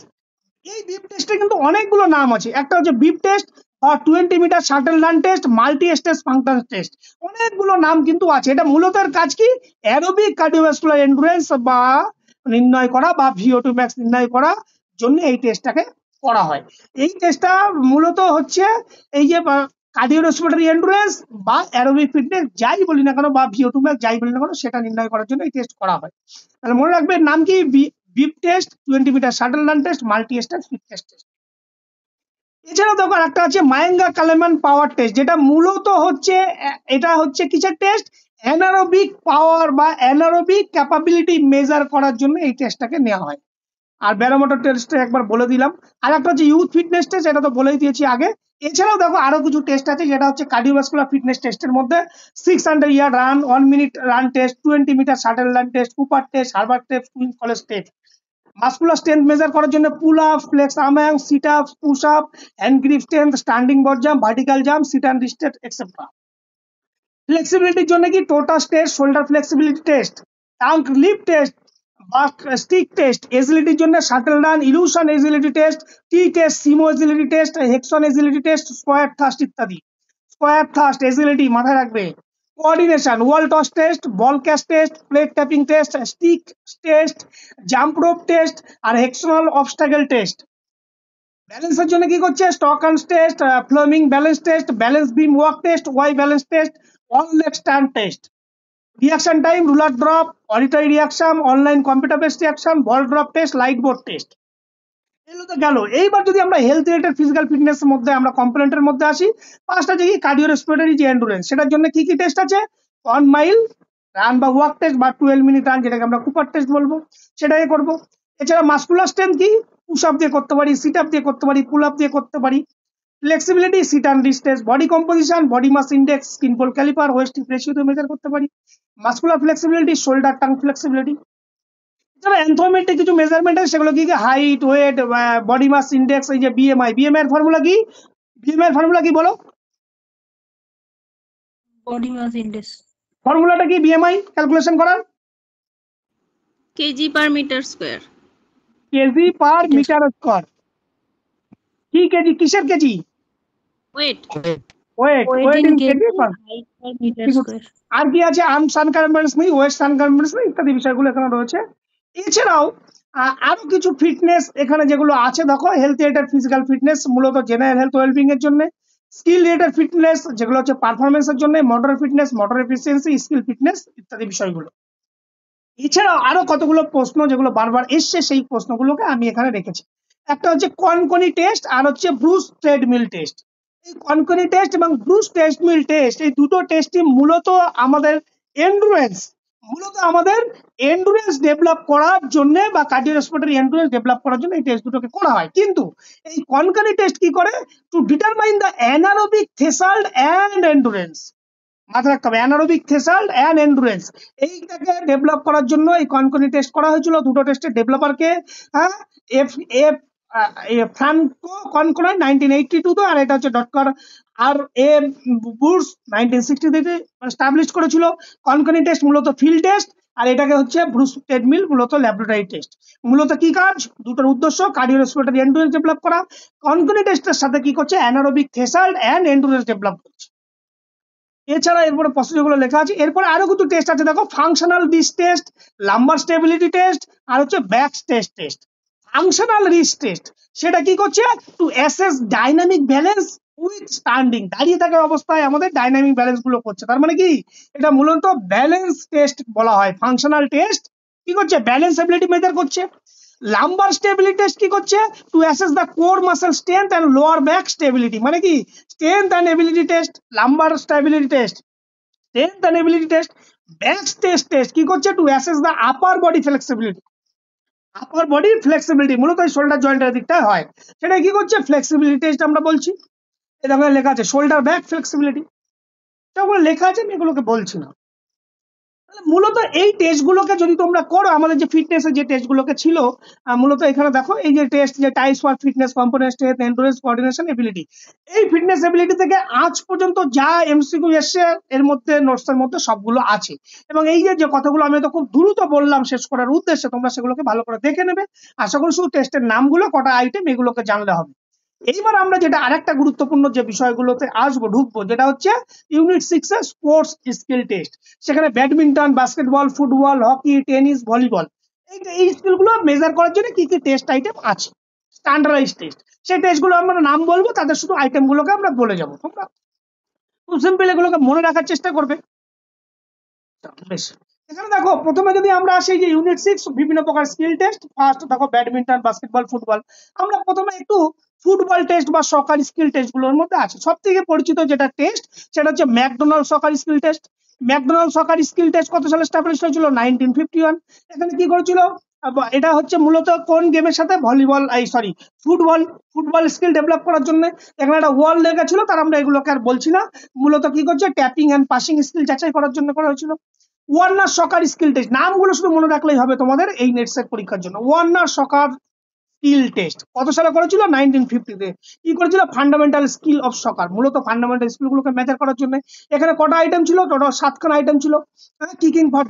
এই বিপ টেস্টে কিন্তু অনেকগুলো নাম আছে। একটা হচ্ছে বিপ টেস্ট বা 20 metre shuttle run test, multi stage function test, অনেকগুলো নাম কিন্তু আছে। এটা মূলত এর কাজ কি? অ্যারোবিক কার্ডিওভাস্কুলার এন্ডুরেন্স বা নির্ণয় করা বা VO2 ম্যাক্স নির্ণয় করার জন্য এই টেস্টটাকে করা হয়। এই টেস্টটা মূলত হচ্ছে এই যে কার্ডিওরেসপিরেটরি এন্ডুরেন্স বা অ্যারোবিক ফিটনেস যাই বলি না কেন, বা VO2 ম্যাক্স যাই বলি না কেন, সেটা নির্ণয় করার জন্য এই টেস্ট করা হয়। তাহলে মনে রাখবে নাম কি? Beep test, 20 metre shuttle run test, multi stage fitness test. এছাড়াও দেখো একটা আছে মায়েঙ্গা কালেমান পাওয়ার টেস্ট, যেটা মূলত হচ্ছে এটা হচ্ছে কিসের টেস্ট? অ্যানারোবিক পাওয়ার বা অ্যানারোবিক ক্যাপাবিলিটি মেজার করার জন্য এই টেস্টটাকে নেওয়া হয়। আর ব্যারোমিটার টেস্ট একবার বলে দিলাম। আর একটা হচ্ছে ইউথ ফিটনেস টেস্ট, এটা তো বলেই দিয়েছি আগে। এছাড়াও দেখো আরো কিছু টেস্ট আছে, যেটা হচ্ছে কার্ডিওভাস্কুলার ফিটনেস টেস্টের মধ্যে 600 yard run, 1 minute run test, 20 metre shuttle run test, Cooper test, Harvard test, Queens college test. Muscular strength measure করার জন্য pull up, flex arm hang, sit up, push up, hand grip strength, standing broad jump, vertical jump, sit and reach etcetera. ফ্লেক্সিবিলিটির জন্য কি? Toe touch test, shoulder flexibility test, trunk lift test, back stick test. এজিলিটির জন্য shuttle run, ইলুশন agility test, টি test, SEMO agility test, hexagon agility test, square thrust ইত্যাদি। Square thrust agility মাথায় রাখবে। Coordination, wall toss test, ball catch test, plate tapping test, stick test, jump rope test, আর hexagonal obstacle test. ব্যালেন্সের জন্য কি করছে? Stork and test, flamingo balance test, balance beam walk test, Y balance test, one leg stand test. Reaction time, ruler drop, auditory reaction, online computer based reaction, ball drop test, light board test. এগুলো তো গেল। এইবার যদি আমরা health related physical fitness এর মধ্যে আমরা কম্পোনেন্টের মধ্যে আসি, ফার্স্ট আছে কি? কার্ডিওরেসপিরেটরি যে এন্ডুরেন্স, সেটার জন্য কি কি টেস্ট আছে? 1 মাইল রান বা ওয়াক টেস্ট বা 12 মিনিট রান, যেটাকে আমরা কুপার টেস্ট বলবো, সেটাই করব। এছাড়া মাসকুলার স্ট্রেংথ কি, পুশ আপ দিয়ে করতে পারি, সিট আপ দিয়ে করতে পারি, পুল আপ দিয়ে করতে পারি। Flexibility, sit and reach test. Body composition, body mass index, skin fold caliper, waist hip রেশিওতে মেজার করতে পারি। মাসকুলার ফ্লেক্সিবিলিটি, শোল্ডার টাং ফ্লেক্সিবিলিটি। এছাড়া অ্যানথ্রোমেট্রিক কিছু মেজারমেন্ট আছে, সেগুলো কি, height, weight, body mass index, এই যে বিএমআই। বিএমআই এর ফর্মুলা কি, বিএমআই এর ফর্মুলা কি বলো? body mass index, ফর্মুলাটা কি বিএমআই ক্যালকুলেশন করার? KG per metre square. KG per metre square. কি কেজি, কিসের kg? Weight. Weight, weight weight in in kg, kg per. height per meter ঠিক আছে। square. আর কি আছে, আর্ম সানকারমেন্টস ওয়েস্ট সানকারমেন্টস ইত্যাদি বিষয়গুলো এখানে রয়েছে। এছাড়াও আরো কিছু ফিটনেস এখানে যেগুলো আছে, দেখো, হেলথ রিলেটেড ফিজিক্যাল ফিটনেস, মূলত জেনারেল হেলথ ওয়েলবিং এর জন্য। স্কিল রিলেটেড ফিটনেস, যেগুলো হচ্ছে পারফরমেন্সের জন্য। Motor fitness, motor efficiency, skill fitness ইত্যাদি বিষয়গুলো। এছাড়াও আরো কতগুলো প্রশ্ন যেগুলো বারবার এসছে, সেই প্রশ্নগুলোকে আমি এখানে রেখেছি। একটা হচ্ছে কনকনি টেস্ট, আর হচ্ছে ব্রুস ট্রেডমিল টেস্ট। এই কনকনি টেস্ট এবং ব্রুস ট্রেডমিল টেস্ট, এই দুটো টেস্টই মূলত আমাদের এন্ডুরেন্স, ডেভেলপ করার জন্য বা কার্ডিওরেসপিরেটরি এন্ডুরেন্স ডেভেলপ করার জন্য এই টেস্ট দুটোকে করা হয়। কিন্তু এই কনকনি টেস্ট কি করে, to determine the anaerobic threshold and endurance. মাথায় রাখতে হবে, অ্যানারোবিক থ্রেশহোল্ড অ্যান্ড এন্ডুরেন্স, এইটাকে ডেভেলপ করার জন্য এই কনকনি টেস্ট করা হয়েছিল। দুটো টেস্টের ডেভেলপারকে, হ্যাঁ, এফ এফ ফ্রাঙ্কো কনকনার 1982 আর এটা হচ্ছে ডটকর আর এ বুর্স 1963 এস্টাবলিশ করেছিল। কনকনি টেস্ট মূলত ফিল্ড টেস্ট, আর এটাকে হচ্ছে ব্রুস ট্রেডমিল মূলত ল্যাবরেটরি টেস্ট। মূলত কি কাজ, দুটোর উদ্দেশ্য কার্ডিওরেসপিরেটরি এন্ডুরেন্স ডেভেলপ করা। কনকনি টেস্টের সাথে কি করছে, anaerobic threshold and endurance develop করছে। এছাড়া এরপরে প্রসিডিউরগুলো লেখা আছে। এরপরে আরো কিছু টেস্ট আছে, দেখো, functional reach test, lumbar stability test, আর হচ্ছে back test. Functional reach test সেটা কি করছে, to assess dynamic balance with standing, দাঁড়িয়ে থাকা অবস্থায় আমাদের ডাইনামিক ব্যালেন্স গুলো করছে। তার মানে কি, এটা মূলত ব্যালেন্স টেস্ট বলা হয়। ফাংশনাল টেস্ট কি করছে, ব্যালেন্স এবিলিটি মেজার করছে। লাম্বার স্টেবিলিটি টেস্ট কি করছে, to assess the core muscle strength and lower back stability, মানে কি, strength and ability test, lumbar stability test, strength and ability test. Back test কি করছে, to assess the upper body flexibility. Upper body flexibility মূলত shoulder জয়েন্টের দিকটায় হয়, সেটা কি করছে, ফ্লেক্সিবিলিটি টেস্ট আমরা বলছি। এটা লেখা আছে শোল্ডার ব্যাক ফ্লেক্সিবিলিটি, এটা লেখা আছে, আমি এগুলোকে বলছি না। মূলত এই টেস্টগুলোকে যদি তোমরা করো, আমাদের যে ফিটনেসের যে টেস্টগুলোকে ছিল, মূলত এখানে দেখো, এই যে টেস্ট, যে types for fitness component, strength, endurance, coordination, ability. এই ফিটনেস এবিলিটি থেকে আজ পর্যন্ত যা এমসিকিউ এসছে, এর মধ্যে নোটসের মধ্যে সবগুলো আছে। এবং এই যে কথাগুলো আমি তো খুব দ্রুত বললাম শেষ করার উদ্দেশ্যে, তোমরা সেগুলোকে ভালো করে দেখে নেবে। আশা করি শুধু টেস্টের নামগুলো, কটা আইটেম, এগুলোকে জানলে হবে। এইবার আমরা যেটা আরেকটা গুরুত্বপূর্ণ যে বিষয়গুলোতে ঢুকবো, যেটা হচ্ছে ইউনিট 6 এর স্পোর্টস স্কিল টেস্ট। সেখানে badminton, basketball, football, hockey, tennis, volleyball, এই স্কিলগুলো মেজার করার জন্য কি কি টেস্ট আইটেম আছে, স্ট্যান্ডার্ডাইজ টেস্ট। সেই টেস্টগুলো আমরা নাম বলবো, তাদের শুধু আইটেমগুলোকে আমরা বলে যাবো। তোমরা খুব সিম্পল এগুলোকে মনে রাখার চেষ্টা করবে। বেশ, এখানে দেখো, প্রথমে যদি আমরা আসি যে ইউনিট 6 বিভিন্ন প্রকার স্কিল টেস্ট। ফার্স্ট দেখো ব্যাডমিন্টন, বাস্কেটবল, ফুটবল। আমরা প্রথমে একটু ফুটবল টেস্ট বা সকার স্কিল টেস্ট গুলোর মধ্যে আছে সব থেকে পরিচিত যেটা টেস্ট, সেটা হচ্ছে ম্যাকডোনাল্ড সকার স্কিল টেস্ট। ম্যাকডোনাল্ড সকার স্কিল টেস্ট কত সালে স্টাবলিশ হয়েছিল, 1951। এখানে কি করেছিল, এটা হচ্ছে মূলত কোন গেমের সাথে, ভলিবল, ফুটবল, স্কিল ডেভেলপ করার জন্য। এখানে একটা ওয়াল লেখা ছিল, তার আমরা এগুলোকে আর বলছি না। মূলত কি করছে, ট্যাপিং এন্ড পাসিং স্কিল যাচাই করার জন্য করা হয়েছিল। ওয়ার্নার সকার স্কিল টেস্ট, নামগুলো শুধু মনে রাখলেই হবে তোমাদের এই নেট সেট পরীক্ষার জন্য। ওয়ার্নার সকার স্কিল টেস্ট কত সালে করেছিল, 1950-তে। কি করেছিল, ফান্ডামেন্টাল স্কিল অফ সকার, মূলত ফান্ডামেন্টাল স্কিলগুলোকে মেজার করার জন্য। এখানে কটা আইটেম ছিল, টোটাল 7খানা আইটেম ছিল। Kicking for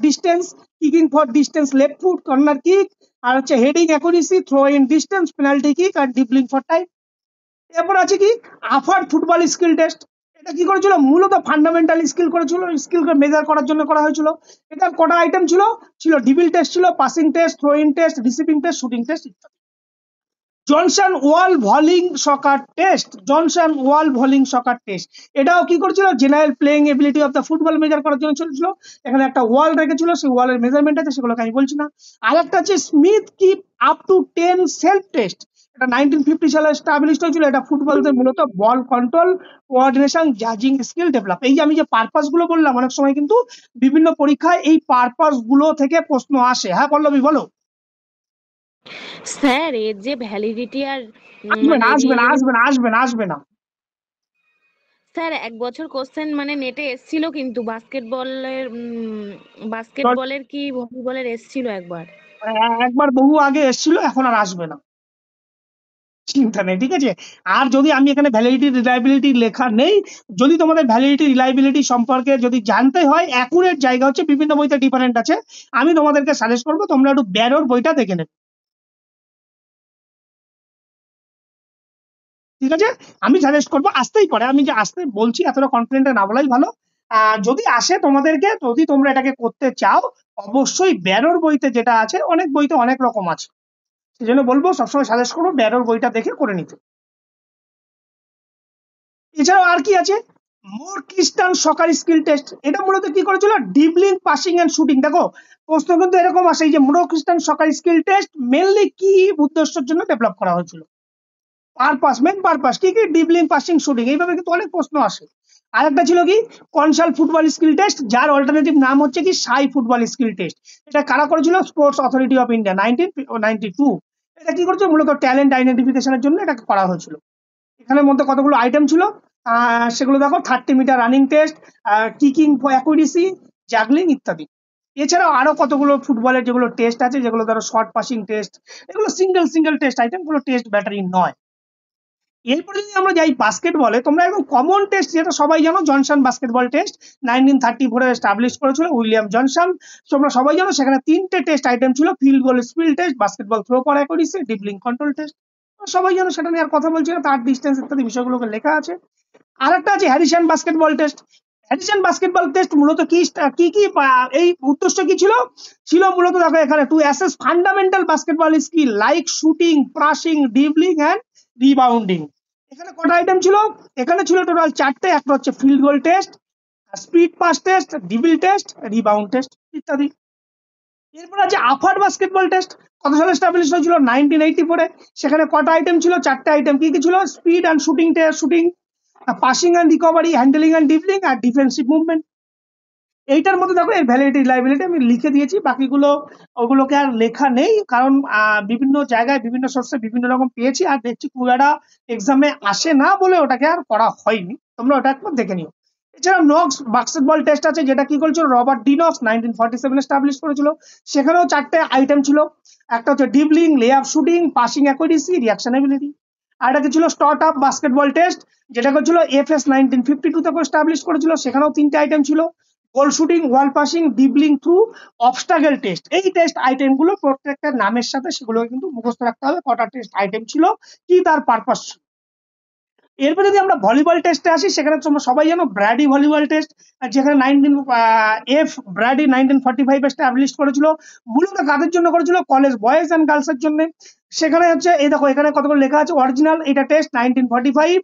distance, left foot corner kick, আর হচ্ছে heading accuracy, throw in distance, penalty kick, আর ডিবলিং ফর টাইম। এরপর আছে কি, আফার ফুটবল স্কিল টেস্ট। এটা কি করেছিল, মূলত ফান্ডামেন্টাল স্কিল করেছিল, স্কিলকে মেজার করার জন্য করা হয়েছিল। এটা কটা আইটেম ছিল, ডিবিল টেস্ট ছিল, passing test, throw in test, receiving test, shooting test ইত্যাদি। Johnson wall volleying soccer test, এটাও কি করেছিল, general playing ability of the football measure করার জন্য চলছিল। এখানে একটা ওয়াল রেখেছিল, সেই ওয়ালের মেজারমেন্ট আছে, সেগুলোকে আমি বলছি না। আর একটা হচ্ছে Smith kick up to 10 self test. এটা 1950 সালে এস্টাবলিশড হয়েছিল। এটা ফুটবলদের মূলত বল কন্ট্রোল, কোঅর্ডিনেশন, জাজিং স্কিল ডেভেলপ। এই যে আমি যে পারপাস গুলো বললাম, অনেক সময় কিন্তু বিভিন্ন পরীক্ষায় এই পারপাস গুলো থেকে প্রশ্ন আসে। হ্যাঁ পল্লবী বলো। স্যার এর যে ভ্যালিডিটি আর আসবে না, মানে আসবে না, রিয়েলি আসবে না, আসবে না, আসবে না। স্যার এক বছর কোশ্চেন মানে নেটে এসছিল কিন্তু চল, বাস্কেটবলের কি ভলিবলের এসছিল একবার। একবার বহু আগে এসেছিল, এখন আর আসবে না, চিন্তা নেই, ঠিক আছে। আর যদি আমি এখানে ভ্যালিডিটি রিলায়েবিলিটি লেখা নেই, যদি তোমাদের ভ্যালিডিটি রিলায়েবিলিটি সম্পর্কে যদি জানতে হয়, অ্যাকুরেট জায়গা হচ্ছে বিভিন্ন বইতে ডিফারেন্ট আছে। আমি তোমাদেরকে সাজেস্ট করবো তোমরা একটু ব্যারোর বইটা দেখে নেবে, ঠিক আছে। আমি সাজেস্ট করবো, আসতেই পারে, আমি যে আসতে বলছি এতটা কনফিডেন্টে না বলাই ভালো। যদি আসে তোমাদেরকে, যদি তোমরা এটাকে করতে চাও, অবশ্যই ব্যারোর বইতে যেটা আছে, অনেক বইতে অনেক রকম আছে, সেই জন্য বলবো সবসময় সাজেস্ট করবো ব্যারোর বইটা দেখে করে নিতে। এছাড়াও আর কি আছে, মোর খ্রিস্টান সকার স্কিল টেস্ট। এটা মূলত কি করেছিল, ডিবলিং, পাসিং এন্ড শুটিং। দেখো প্রশ্ন কিন্তু এরকম আসে, এই যে মোর খ্রিস্টান সকার স্কিল টেস্ট মেনলি কি উদ্দেশ্যের জন্য ডেভেলপ করা হয়েছিল, পারপাস, মেন পারপাস কি কি, ডিবলিং, পাসিং, শুটিং, এইভাবে কিন্তু অনেক প্রশ্ন আসে। আরেকটা ছিল কি, কনসাল ফুটবল স্কিল টেস্ট, যার অল্টারনেটিভ নাম হচ্ছে কি সাই ফুটবল স্কিল টেস্ট। এটা কারা করেছিল, স্পোর্টস অথরিটি অফ ইন্ডিয়া 1992। এটা কি করেছিল, মূলত ট্যালেন্ট আইডেন্টিফিকেশনের জন্য এটা করা হয়েছিল। এখানের মধ্যে কতগুলো আইটেম ছিল, সেগুলো দেখো, 30 meter running test, kicking for accuracy, juggling ইত্যাদি। এছাড়াও আরো কতগুলো ফুটবলের যেগুলো টেস্ট আছে, যেগুলো ধরো শর্ট পাসিং টেস্ট, এগুলো সিঙ্গেল সিঙ্গেল টেস্ট আইটেম, গুলো টেস্ট ব্যাটারি নয়। এরপরে যদি আমরা যাই বাস্কেটবলে, তোমরা একদম কমন টেস্ট যেটা সবাই জানো, জনসন বাস্কেটবল টেস্ট 1934 এস্টাবলিশ করেছিল উইলিয়াম জনসন। তোমরা সবাই জানো সেখানে 3টে টেস্ট আইটেম ছিল, field goal speed test, basketball throw for accuracy, dribbling control test. সবাই জানো, সেটা নিয়ে আর কথা বলছি না, তার ডিস্টেন্স ইত্যাদি বিষয়গুলোকে লেখা আছে। আর একটা আছে Harrison basketball test. Harrison basketball test মূলত কি কি কি এই উদ্দেশ্য কি ছিল, ছিল মূলত দেখো এখানে to assess fundamental basketball skill like shooting, passing, dribbling and rebounding. এখানে কটা আইটেম ছিল, এখানে ছিল টোটাল 4টে। একটা হচ্ছে field goal test, speed pass test, dribble test, rebound test ইত্যাদি। এরপর আছে আফার বাস্কেটবল টেস্ট, কত সালে এস্টাবলিশ হয়েছিল, 1984। সেখানে কটা আইটেম ছিল, 4টে আইটেম। কি কি ছিল, speed and shooting test, shooting, passing and recovery, handling and dribbling, আর ডিফেন্সিভ মুভমেন্ট। এইটার মধ্যে দেখো এর ভ্যালিডিটি লাইবিলিটি আমি লিখে দিয়েছি, বাকিগুলো ওগুলোকে আর লেখা নেই, কারণ বিভিন্ন জায়গায় বিভিন্ন সোর্সে বিভিন্ন রকম পেয়েছি, আর দেখছি খুব একটা এক্সামে আসে না বলে ওটাকে আর করা হয়নি, তোমরা ওটা একবার দেখে নিও। এছাড়া নক্স বাস্কেটবল টেস্ট আছে, যেটা কি করেছিল রবার্ট ডি নক্স 1947 এস্টাবলিশ করেছিল। সেখানেও 4টে আইটেম ছিল, একটা হচ্ছে dribbling, layup, shooting, passing accuracy, reaction ability. আর একটা ছিল স্টট আপ বাস্কেটবল টেস্ট, যেটা করেছিল এফএস 1952 থেকে এস্টাবলিশ করেছিল। সেখানেও 3টে আইটেম ছিল, goal shooting, wall passing, dribbling through, obstacle test. এই টেস্ট আইটেম গুলো প্রত্যেকটা নামের সাথে সেগুলোকে কিন্তু মুখস্থ রাখতে হবে, কটা টেস্ট আইটেম ছিল, কি তার পারপাস। এরপর যদি আমরা ভলিবল টেস্টে আসি, সেখানে তোমরা সবাই জানো ব্র্যাডি ভলিবল টেস্ট, যেখানে ব্র্যাডি 1945 এস্টাবলিশ করেছিল। মূলত কাদের জন্য করেছিল, কলেজ বয়েজ অ্যান্ড গার্লস এর জন্য। সেখানে হচ্ছে এই দেখো এখানে কতগুলো লেখা আছে, অরিজিনাল এটা টেস্ট 1945,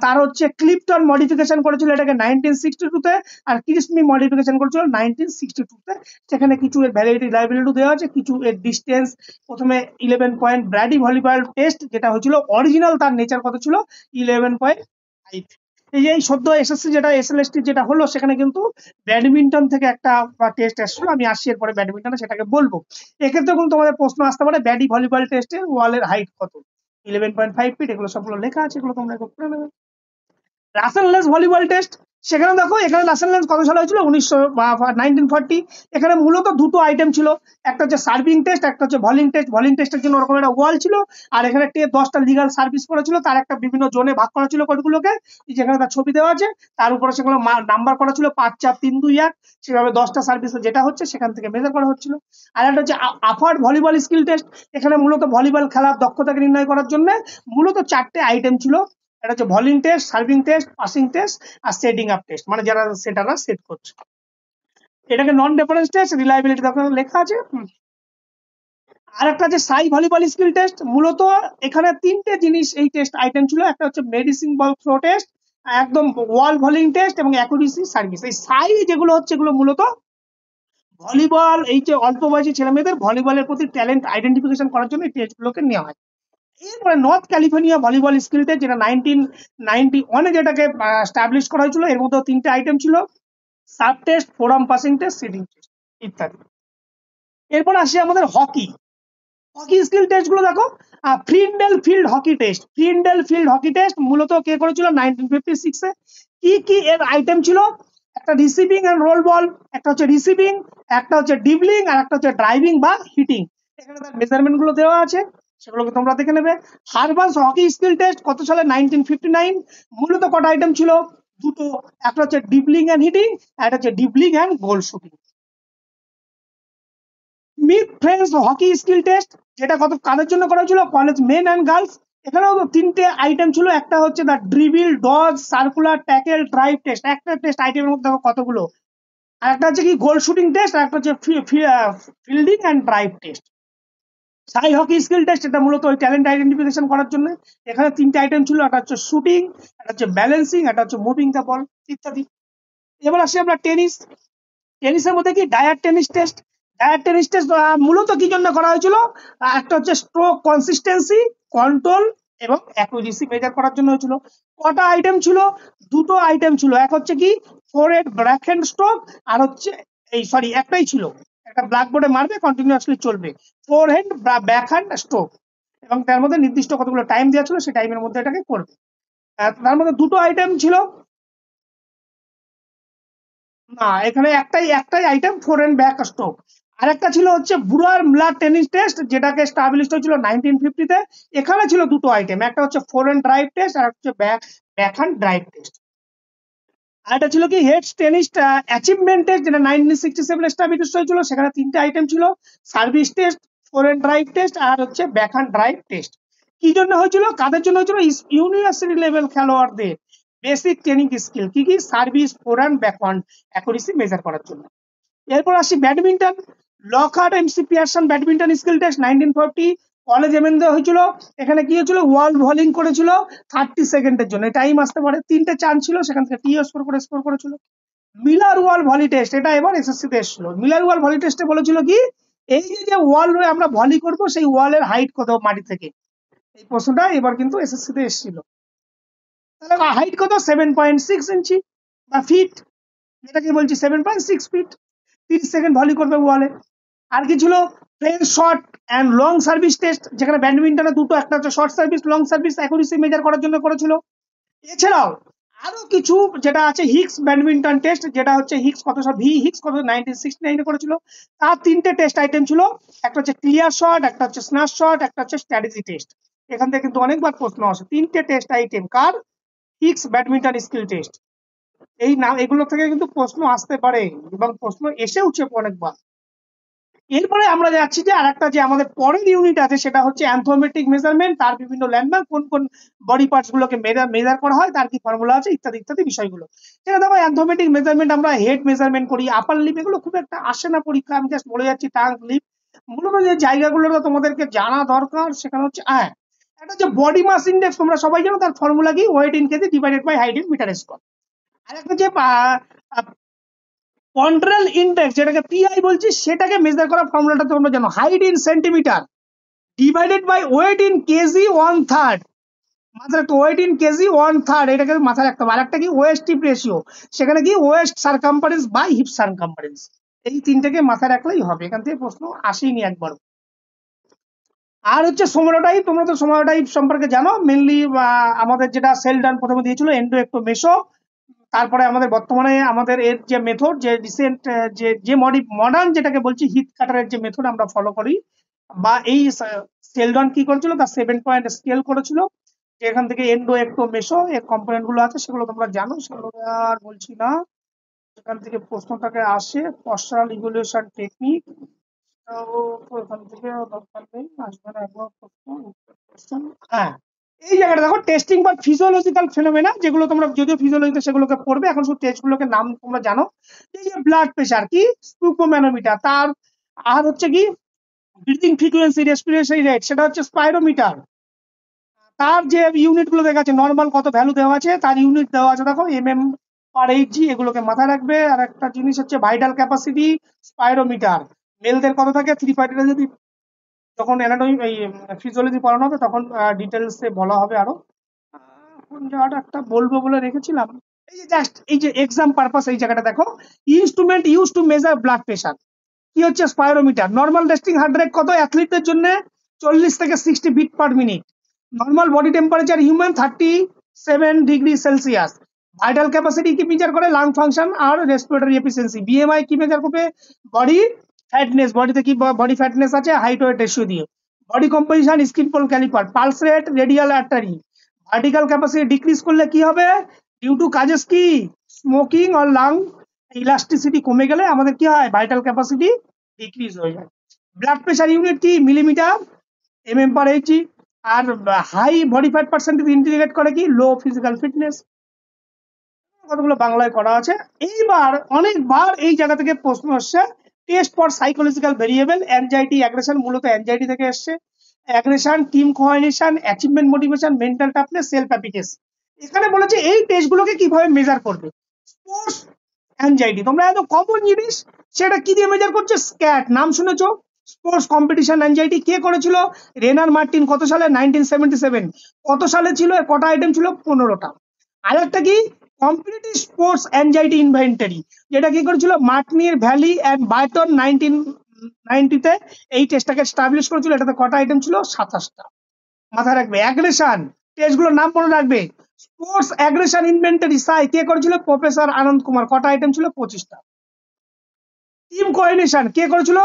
তার হচ্ছে ক্লিপটন মডিফিকেশন করেছিল এটাকে 1962-তে, আর ক্রিসমি মডিফিকেশন করেছিল 1962-তে। সেখানে কিছু এর ভ্যালিডিটি লাইবিলিটি দেওয়া আছে, কিছু এর ডিস্টেন্স। প্রথমে 11 পয়েন্ট ব্র্যাডি ভলিবল টেস্ট যেটা হয়েছিল অরিজিনাল, তার নেচার কত ছিল, 11.5। এই যে সদ্য এসএসসি যেটা এসএলএসটি যেটা হলো, সেখানে কিন্তু ব্যাডমিন্টন থেকে একটা টেস্ট এসেছিল, আমি আসছি এরপরে ব্যাডমিন্টনে সেটাকে বলবো। এক্ষেত্রে কিন্তু তোমাদের প্রশ্ন আসতে পারে ব্যাডি ভলিবল টেস্টের ওয়ালের হাইট কত, 11.5 ফিট, এগুলো সবগুলো লেখা আছে, এগুলো তোমরা একটু পড়ে নেবে। রাসেল লেন্স ভলিবল টেস্ট, সেখানে দেখো এখানে রাসেল লেন্স কত সালে হয়েছিল, 1940। এখানে মূলত দুটো আইটেম ছিল, একটা হচ্ছে সার্ভিং টেস্ট, একটা হচ্ছে ভলিং টেস্ট। ভলিং টেস্টের জন্য ওরকম একটা ওয়াল ছিল, আর এখানে 10টা লিগাল সার্ভিস করেছিল, তার একটা বিভিন্ন জোনে ভাগ করা ছিল কোডগুলোকে, যেখানে তার ছবি দেওয়া আছে, তার উপরে সেগুলো নাম্বার করা ছিল 5 4 3 2 1, সেভাবে 10টা সার্ভিস যেটা হচ্ছে সেখান থেকে মেজার করা হচ্ছিল। আর একটা হচ্ছে আফার্ড ভলিবল স্কিল টেস্ট, এখানে মূলত ভলিবল খেলার দক্ষতাকে নির্ণয় করার জন্য মূলত 4টে আইটেম ছিল, এটা হচ্ছে volleying test, serving test, passing test, আর সেটিং আপ টেস্ট, মানে যারা সেটাররা সেট করছে। এটাকে নন ডিফারেন্স টেস্ট, রিলায়েবিলিটি লেখা আছে। আর একটা আছে সাই ভলিবল স্কিল টেস্ট, মূলত এখানে 3টে জিনিস এই টেস্ট আইটেম ছিল, একটা হচ্ছে মেডিসিন বল থ্রো টেস্ট, একদম ওয়াল ভলিং টেস্ট, এবং অ্যাকুরেসি সার্ভিস। এই সাই যেগুলো হচ্ছে এগুলো মূলত ভলিবল, এই যে অল্প বয়সী ছেলে মেয়েদের ভলিবলের প্রতি ট্যালেন্ট আইডেন্টিফিকেশন করার জন্য এই টেস্টগুলোকে নেওয়া হয়। এরপরে north California volleyball skill test, যেটা 1991-এ যেটাকে স্টাবলিশ করা হয়েছিল। এর মধ্যে 3টে আইটেম ছিল, sub test, forearm passing test, setting test ইত্যাদি। এরপর আসি আমাদের হকি স্কিল টেস্ট গুলো দেখো। ফ্রিন্ডেল ফিল্ড হকি টেস্ট, মূলত কে করেছিল 1956-এ। কি এর আইটেম ছিল? একটা রিসিভিং এন্ড রোল বল, একটা হচ্ছে রিসিভিং, একটা হচ্ছে ডিবলিং, আর একটা হচ্ছে ড্রাইভিং বা হিটিং। এখানে তার মেজারমেন্ট গুলো দেওয়া আছে, সেগুলোকে তোমরা দেখে নেবে। হারবাস হকি স্কিল টেস্ট কত সালে? 1959। মূলত কটা আইটেম ছিল? দুটো, একটা হচ্ছে ডিবলিং এন্ড হিটিং, আর একটা হচ্ছে dribbling and goal shooting. Mid friends hockey skill test, যেটা কাদের জন্য করা হয়েছিল? College men and girls. এখানেও 3টে আইটেম ছিল, একটা হচ্ছে the dribble, dodge, circular, tackle, drive test. একটা টেস্ট আইটেমের মধ্যে দেখো কতগুলো। আর একটা হচ্ছে কি গোল শুটিং টেস্ট, আর একটা হচ্ছে fielding and drive test. Sai hockey skill test, এটা মূলত ওই ট্যালেন্ট আইডেন্টিফিকেশন করার জন্য। এখানে 3টে আইটেম ছিল, একটা হচ্ছে শুটিং, একটা হচ্ছে ব্যালেন্সিং, একটা হচ্ছে মুভিং দ্য বল ইত্যাদি। এবার আসি আমরা টেনিসের মধ্যে কি ডায়ার টেনিস টেস্ট। মূলত কি জন্য করা হয়েছিল? একটা হচ্ছে স্ট্রোক কনসিস্টেন্সি, কন্ট্রোল এবং অ্যাকুরেসি মেজার করার জন্য হয়েছিল। কটা আইটেম ছিল? দুটো আইটেম ছিল, এক হচ্ছে কি ফোরহেড ব্যাকহ্যান্ড স্ট্রোক, আর হচ্ছে একটাই ছিল, একটা ব্ল্যাকবোর্ডে মারবে, কন্টিনিউয়াসলি চলবে, ফোরহেড ব্যাকহ্যান্ড স্ট্রোক। এবং তার মধ্যে নির্দিষ্ট কতগুলো টাইম দেওয়া ছিল, সেই টাইমের মধ্যে এটাকে করবে। তার মধ্যে দুটো আইটেম ছিল না, এখানে একটাই item, forehand back stroke. আর একটা ছিল হচ্ছে বুরার মিলার টেনিস টেস্ট, যেটাকে স্টাবলিশ হয়েছিল 1950-তে। এখানে ছিল দুটো আইটেম, একটা হচ্ছে ফোর এন্ড ড্রাইভ টেস্ট, আর হচ্ছে ব্যাক হ্যান্ড ড্রাইভ টেস্ট। আর এটা ছিল কি হেডস টেনিস অ্যাচিভমেন্ট টেস্ট, যেটা 1967 স্টাবলিশ হয়েছিল। সেখানে 3টে আইটেম ছিল, service test, forehand drive test, আর হচ্ছে ব্যাক হ্যান্ড ড্রাইভ টেস্ট। কি জন্য হয়েছিল? কাদের জন্য হয়েছিল? ইউনিভার্সিটি লেভেল খেলোয়াড়দের বেসিক ট্রেনিং স্কিল, কি service, forehand backhand accuracy measure করার জন্য। এরপর আসি badminton, Lockhart McPherson badminton skill test 1940 college এমেন্ডে হয়েছিল। এখানে কি হয়েছিল? ওয়ার্ল্ড ভলিং করেছিল 30 সেকেন্ডের জন্য, টাইম আসতে পারে। 3টে চান্স ছিল, সেখান থেকে টি স্কোর করেছিল। মিলার ওয়াল ভলি টেস্ট, এটা এবার এসএসসি তে এসেছিল। মিলার ওয়াল ভলি টেস্টে বলেছিল কি, এই যে ওয়াল আমরা ভলি করব, সেই ওয়ালের হাইট কত মাটি থেকে? এই প্রশ্নটা এবার কিন্তু এসএসসি তে এসেছিল। তাহলে হাইট কত? 7.6 ইঞ্চি বা ফিট, যেটাকে বলছি 7.6 ফিট। 30 সেকেন্ড ভলি করবে ওয়ালে। আর কি ছিল? French short and long service test, যেখানে ব্যাডমিন্টনে দুটো, একটা হচ্ছে short service, long service accuracy measure করার জন্য করেছিল। এছাড়াও আরো কিছু যেটা আছে, হিক্স ব্যাডমিন্টন টেস্ট, যেটা হচ্ছে হিক্স কত 1969-এ করেছিল। তার 3টে টেস্ট আইটেম ছিল, একটা হচ্ছে ক্লিয়ার শট, একটা হচ্ছে স্ন্যাশ শট, একটা হচ্ছে স্ট্র্যাটেজি টেস্ট। এখান থেকে কিন্তু অনেকবার প্রশ্ন আসে। 3টে টেস্ট আইটেম কার? Hicks badminton skill test. এই নাম, এগুলো থেকে কিন্তু প্রশ্ন আসতে পারে এবং প্রশ্ন এসেওছে অনেকবার। এরপরে আমরা যাচ্ছি যে আরেকটা যে আমাদের পরের ইউনিট আছে, সেটা হচ্ছে অ্যানথ্রোমেট্রিক মেজারমেন্ট, তার বিভিন্ন ল্যান্ডমার্ক, কোন বডি পার্টস গুলোকে মেজার করা হয়, তার কি ফর্মুলা আছে, ইত্যাদি ইত্যাদি বিষয়গুলো। সেটা দেখো, অ্যানথ্রোমেট্রিক মেজারমেন্ট আমরা হেড মেজারমেন্ট করি, আপার লিপ, এগুলো খুব একটা আসে না পরীক্ষা, আমি জাস্ট বলে যাচ্ছি টাং লিপ। মূলত যে জায়গাগুলো তোমাদেরকে জানা দরকার, সেখানে হচ্ছে একটা হচ্ছে বডি মাস ইন্ডেক্স, তোমরা সবাই জানো, তার ফর্মুলা কি? Weight in KG divided by height in metre square. আর একটা যে কন্ট্রোল ইন্ডেক্স, যেটাকে পিআই বলছি, সেটাকে মেজার করার ফর্মুলাটা তোমরা জানো, height in centimetre divided by weight in KG 1/3। মাথায় রাখতে, ওয়েট ইন কেজি 1/3, এটাকে মাথায় রাখতে হবে। আর একটা কি? ওয়েস্ট হিপ রেশিও, সেখানে কি? Waist circumference by hip circumference. এই 3টেকে মাথায় রাখলেই হবে, এখান থেকে প্রশ্ন আসেনি একবার। আর হচ্ছে সোমাটোটাইপ, তোমরা তো সোমাটোটাইপ সম্পর্কে জানো। মেনলি আমাদের যেটা সেল ডান প্রথমে দিয়েছিল এন্ডো একটো মেসো, তারপরে আমাদের বর্তমানে আমাদের এর যে মেথড, যে রিসেন্ট যে মডার্ন যেটাকে বলছি হিট কাটারের যে মেথড আমরা ফলো করি, বা এই সেলডন কি করেছিল, তার 7 পয়েন্ট স্কেল করেছিল। এখান থেকে এন্ডো একটো মেসো এর কম্পোনেন্ট গুলো আছে, সেগুলো তোমরা জানো, সেগুলো আর বলছি না। এখান থেকে প্রশ্নটাকে আসে পশ্চারাল ইভলিউশন টেকনিক, এখান থেকে দরকার নেই, আসবে না একবার প্রশ্ন। এই জায়গাটা দেখো, টেস্টিং বা ফিজিওলজিক্যাল ফেনোমেনা, যেগুলো তোমরা যদিও ফিজিওলজিতে সেগুলোকে পড়বে, এখন শুধু টেস্ট গুলোকে নাম তোমরা জানো। এই যে ব্লাড প্রেশার কি? স্পুকোম্যানোমিটার। তার আর হচ্ছে কি ব্রিথিং ফ্রিকোয়েন্সি, রেসপিরেশন রেট, সেটা হচ্ছে স্পাইরোমিটার। তার যে ইউনিট গুলো দেখা আছে, নর্মাল কত ভ্যালু দেওয়া আছে, তার ইউনিট দেওয়া আছে দেখো, mm/Hg, এগুলোকে মাথায় রাখবে। আর একটা জিনিস হচ্ছে ভাইটাল ক্যাপাসিটি, স্পাইরোমিটার। মেলদের কত থাকে? 3 যদি যখন অ্যানাটমি এই ফিজিওলজি পড়ানো হবে তখন ডিটেলসে বলা হবে আরো। কোন জায়গাটা একটা বলবো বলে রেখেছিলাম, এই যে জাস্ট এই যে এক্সাম পারপাস, এই জায়গাটা দেখো, instrument use to measure blood pressure কি হচ্ছে spirometer. Normal resting heart rate কত অ্যাথলিটদের জন্য? 40 থেকে 60 beat per minute. Normal body temperature human 37°C। Vital capacity কি মেজার করে? লাং ফাংশন আর রেসপিরেটরি এফিসিয়েন্সি। বিএমআই কি মেজার করবে? বডি ফ্যাটনেস, বডিতে কি বডি ফ্যাটনেস আছে হাইট ওয়েট রেশিও দিয়ে। Body composition skin fold caliper. Pulse rate radial artery. Vertical capacity decrease করলে কি হবে? ডিউ টু কাজেস কি? স্মোকিং আর লাং ইলাস্টিসিটি কমে গেলে আমাদের কি হয়? ভাইটাল ক্যাপাসিটি ডিক্রিজ হয়ে যায়। ব্লাড প্রেশার ইউনিট কি? Millimetre mm per Hg। আর high body fat percentage indicate করে কি? Low physical fitness. কতগুলো বাংলায় করা আছে। এইবার অনেকবার এই জায়গা থেকে প্রশ্ন আসছে, test for psychological variable anxiety aggression, মূলত অ্যাংজাইটি থেকে এসছে। Aggression, team coordination, achievement motivation, mental toughness, self application. এখানে বলেছে এই টেস্টগুলোকে কিভাবে মেজার করবে। স্পোর্টস অ্যাংজাইটি তোমরা এত কমন জিনিস, সেটা কি দিয়ে মেজার করছে? স্ক্যাট নাম শুনেছো? স্পোর্টস কম্পিটিশন অ্যাংজাইটি কে করেছিল? Rayner Martin. কত সালে? 1977। কত সালে ছিল? কটা আইটেম ছিল? 15টা। আরেকটা কি? কম্পিটিটিভ স্পোর্টস অ্যাংজাইটি ইনভেন্টরি, যেটা কি করেছিল? মার্টিনির, ভ্যালি অ্যান্ড বার্টন 1990-তে এই টেস্টটাকে এস্টাবলিশ করেছিল। এটাতে কটা আইটেম ছিল? 27টা। মাথায় রাখবে। অ্যাগ্রেশন টেস্টগুলোর নাম মনে রাখবে। স্পোর্টস অ্যাগ্রেশন ইনভেন্টরি সাই কে করেছিল? প্রফেসর আনন্দ কুমার। কটা আইটেম ছিল? 25টা। টিম কোঅর্ডিনেশন কে করেছিল?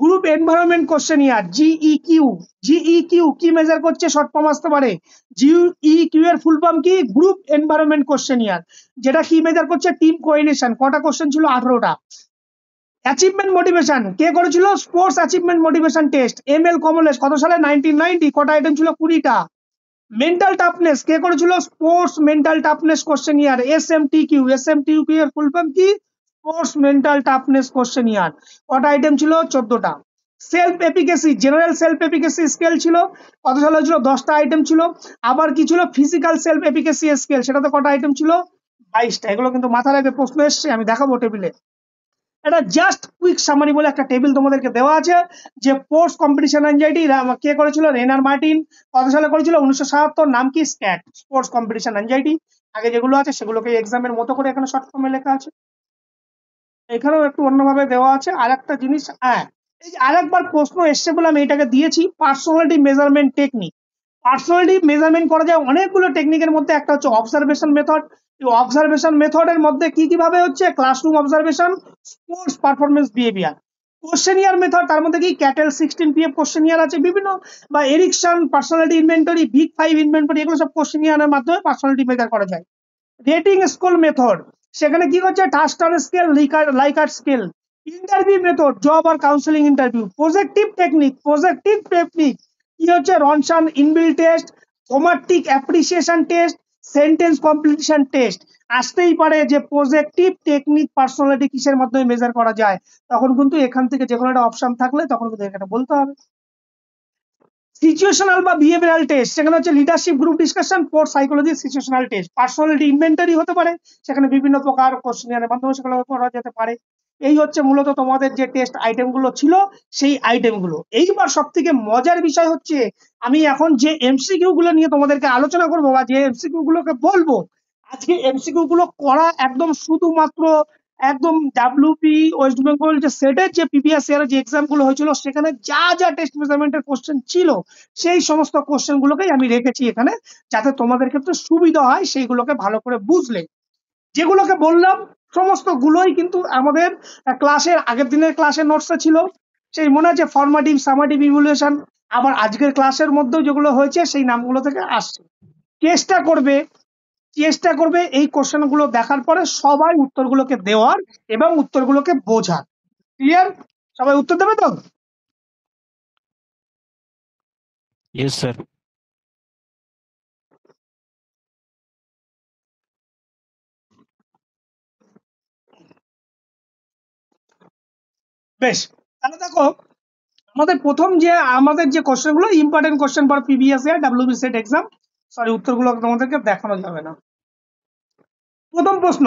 Group environment questionnaire, GEQ. GEQ কি মেজার করছে? শর্ট ফর্ম আসতে পারে। জিইকিউ এর ফুল ফর্ম কি? গ্রুপ এনভায়রনমেন্ট কোশ্চেনিয়ার, যেটা কি মেজার করছে? Team coordination. কটা কোশ্চেন ছিল? 18টা। অ্যাচিভমেন্ট মোটিভেশন কে করেছিল? Sports achievement motivation test, ML Kamlesh. কত সালে? 1990। কটা আইটেম ছিল? 20টা। মেন্টাল টাফনেস কে করেছিল? Sports mental toughness questionnaire, SMTQ. SMTQ এর ফুল ফর্ম কি? Sports mental toughness questionnaire. কটা আইটেম ছিল? 14টা। Self efficacy, general self efficacy scale ছিল। কত সালে ছিল? 10টা আইটেম ছিল। আবার কি ছিল? ফিজিক্যাল সেলফ এফিকেসি স্কেল, সেটাতে কটা আইটেম ছিল? 22টা। এগুলো কিন্তু মাথায় রাখবে, প্রশ্ন এসছে, আমি দেখাবো টেবিলে। এটা জাস্ট কুইক সামারি বলে একটা টেবিল তোমাদেরকে দেওয়া আছে, যে স্পোর্টস কম্পিটিশন অ্যাংজাইটি কে করেছিল? Rayner Martin. কত সালে করেছিল? 1977। নাম কি? স্ক্যাট। Sports competition anxiety. আগে যেগুলো আছে সেগুলোকে এক্সামের মতো করে এখানে শর্ট ফর্মে লেখা আছে। এখানেও একটু অন্যভাবে দেওয়া আছে। আর একটা জিনিস, এই যে আরেকবার প্রশ্ন এসছে বলে আমি এটাকে দিয়েছি, personality measurement technique. Personality measurement করা যায় অনেকগুলো টেকনিকের মধ্যে। একটা হচ্ছে অবজারভেশন মেথড। এই অবজারভেশন মেথডের মধ্যে কি কিভাবে হচ্ছে? Classroom observation, sports performance behaviour. Questionnaire method, তার মধ্যে কি? ক্যাটেল 16 PF কোশ্চেনিয়ার আছে বিভিন্ন, বা Erikson personality inventory, big 5 inventory, এগুলো সব কোশ্চেনিয়ারের মাধ্যমে পার্সোনালিটি মেজার করা যায়। রেটিং স্কেল মেথড, সেখানে কি হচ্ছে? Thurstone scale, Likert scale. Interview method, job আর কাউন্সেলিং ইন্টারভিউ। প্রজেক্টিভ টেকনিক, কি হচ্ছে? রনসন inkblot test, thematic appreciation test, sentence completion test. আসতেই পারে যে প্রজেক্টিভ টেকনিক পার্সোনালিটি কিসের মাধ্যমে মেজার করা যায়, তখন কিন্তু এখান থেকে যে কোনো একটা অপশন থাকলে তখন কিন্তু এখানে বলতে হবে। সিচুয়েশনাল বা বিহেভিয়ারাল টেস্ট, সেখানে হচ্ছে leadership group discussion, four psychology, situational test. Personality inventory হতে পারে, সেখানে বিভিন্ন প্রকার কোশ্চেনিয়ারের মাধ্যমে সেগুলো করা যেতে পারে। এই হচ্ছে মূলত তোমাদের যে টেস্ট আইটেম গুলো ছিল, সেই আইটেম গুলো। এইবার সব থেকে মজার বিষয় হচ্ছে, আমি এখন যে এমসিকিউ গুলো নিয়ে তোমাদেরকে আলোচনা করবো, বা যে এমসিকিউ গুলোকে বলবো, আজকে এমসিকিউ গুলো করা একদম শুধুমাত্র একদম ডাব্লিউপি ওয়েস্ট বেঙ্গল যে সেটের যে প্রিভিয়াস ইয়ারের যে এক্সাম গুলো হয়েছিল, সেখানে যা যা টেস্ট মেজারমেন্টের কোশ্চেন ছিল, সেই সমস্ত কোশ্চেন গুলোকেই আমি রেখেছি এখানে, যাতে তোমাদের ক্ষেত্রে সুবিধা হয় সেইগুলোকে ভালো করে বুঝলে। যেগুলোকে বললাম সমস্ত গুলোই কিন্তু আমাদের ক্লাসের আগের দিনের ক্লাসের নোটসে ছিল। সেই মনে আছে ফরমেটিভ, সামেটিভ ইভ্যালুয়েশন, আবার আজকের ক্লাসের মধ্যেও যেগুলো হয়েছে সেই নামগুলো থেকে আসছে। চেষ্টা করবে এই কোশ্চেন গুলো দেখার পরে সবাই উত্তরগুলোকে দেওয়ার এবং উত্তরগুলোকে বোঝার। ক্লিয়ার? সবাই উত্তর দেবে তো? Yes, sir. বেশ, তাহলে দেখো, আমাদের যে কোশ্চেন গুলো important question for previous year WB set exam, sorry উত্তরগুলো তোমাদেরকে দেখানো যাবে না। প্রথম প্রশ্ন,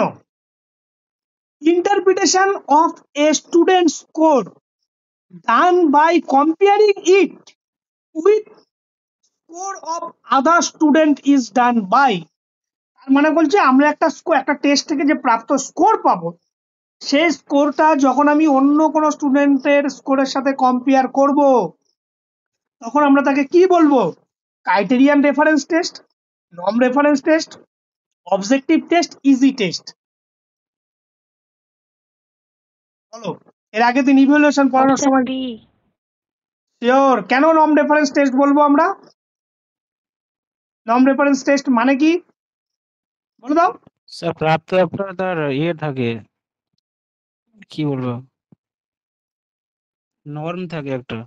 interpretation of a student's score done by comparing it with score of other student is done by. তার মানে বলছে আমরা একটা টেস্ট থেকে যে প্রাপ্ত স্কোর পাবো, সেই স্কোরটা যখন আমি অন্য কোনো স্টুডেন্টের স্কোরের সাথে কম্পেয়ার করব, তখন আমরা তাকে কি বলবো? Criterion reference test, norm reference test, objective test, easy test. বলো, এর আগে দিন ইভ্যালুয়েশন পড়ানোর সময় শিওর কেন নর্ম রেফারেন্স টেস্ট বলবো আমরা? নর্ম রেফারেন্স টেস্ট মানে কি বলে দাও? স্যার প্রাপ্ত আপনার তার ইয়ে থাকে, কি বলবো, নর্ম থাকে একটা।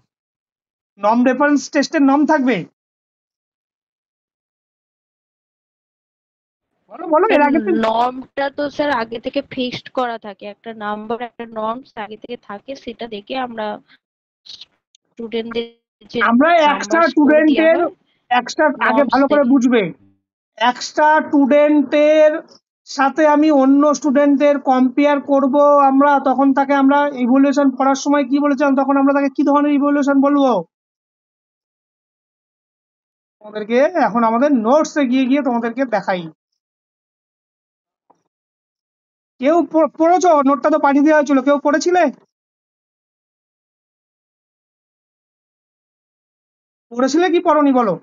নর্ম রেফারেন্স টেস্টের নর্ম থাকবে? বলো বলো, এর আগে দিন। নর্মটা তো স্যার আগে থেকে ফিক্সড করা থাকে, একটা নাম্বার একটা নর্মস আগে থেকে থাকে, সেটা দেখে আমরা স্টুডেন্টদের যে আমরা একটা নাম্বার স্কোর দেওয়া স্টুডেন্টের হয় একটা আগে নর্মস ভালো করে দেখে। বুঝবে, একটা স্টুডেন্টের সাথে আমি অন্য স্টুডেন্টের কম্পেয়ার করব আমরা, তখন তাকে আমরা ইভ্যালুয়েশন পড়ার সময় কি বলেছিলাম, তখন আমরা তাকে কি ধরনের ইভ্যালুয়েশন বলবো? তোমাদেরকে এখন আমাদের নোটসে গিয়ে গিয়ে তোমাদেরকে দেখাই। কেউ পড়েছো? নোটটা তো পাঠিয়ে দেওয়া হয়েছিল, কেউ পড়েছিলে? পড়েছিলে কি পড়নি বলো?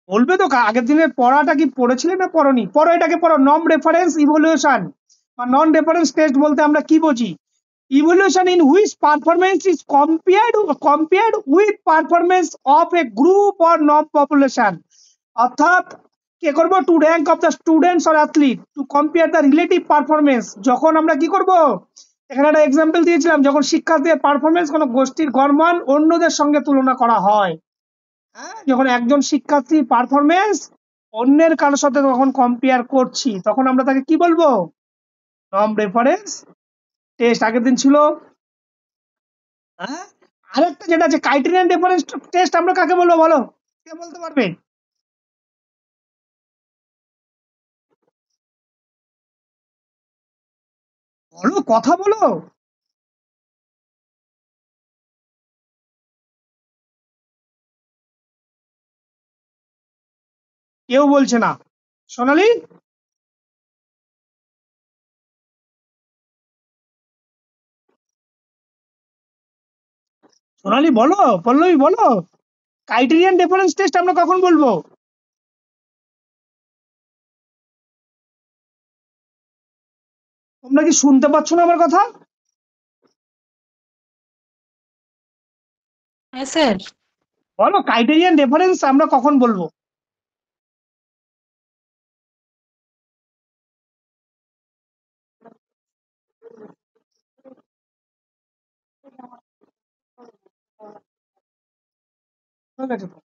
বলবে তো, আগের দিনের পড়াটা কি পড়েছিলে না পড়নি? পড়ো, এটাকে পড়ো। নন রেফারেন্স ইভ্যালুয়েশন বা নন রেফারেন্স টেস্ট বলতে আমরা কি বুঝি? Evaluation in which performance is compared with performance of a group or non population. অর্থাৎ কে করবো? To rank of the students or athlete to compare the relative performance. যখন আমরা কি করব, এখানে একটা এক্সাম্পল দিয়েছিলাম, যখন শিক্ষার্থীদের পারফরমেন্স কোনো গোষ্ঠীর গড়মান অন্যদের সঙ্গে তুলনা করা হয়। হ্যাঁ, যখন একজন শিক্ষার্থী পারফরমেন্স অন্যের কারোর সাথে তখন কম্পেয়ার করছি, তখন আমরা তাকে কি বলবো? Norm reference test. আগের দিন ছিল। হ্যাঁ, আরেকটা যেটা আছে ক্রাইটেরিয়ান রেফারেন্স টেস্ট, আমরা কাকে বলবো বলো? কে বলতে পারবে? বলো, কথা বলো। কেউ বলছে না। সোনালি, সোনালি বলো, পল্লবী বলো, ক্রাইটেরিয়ান রেফারেন্স টেস্ট আমরা কখন বলবো? তোমরা কি শুনতে পাচ্ছ না আমার কথা? হ্যাঁ স্যার। বলো, ক্রাইটেরিয়ান রেফারেন্স আমরা কখন বলবো? ঠিক আছে তো?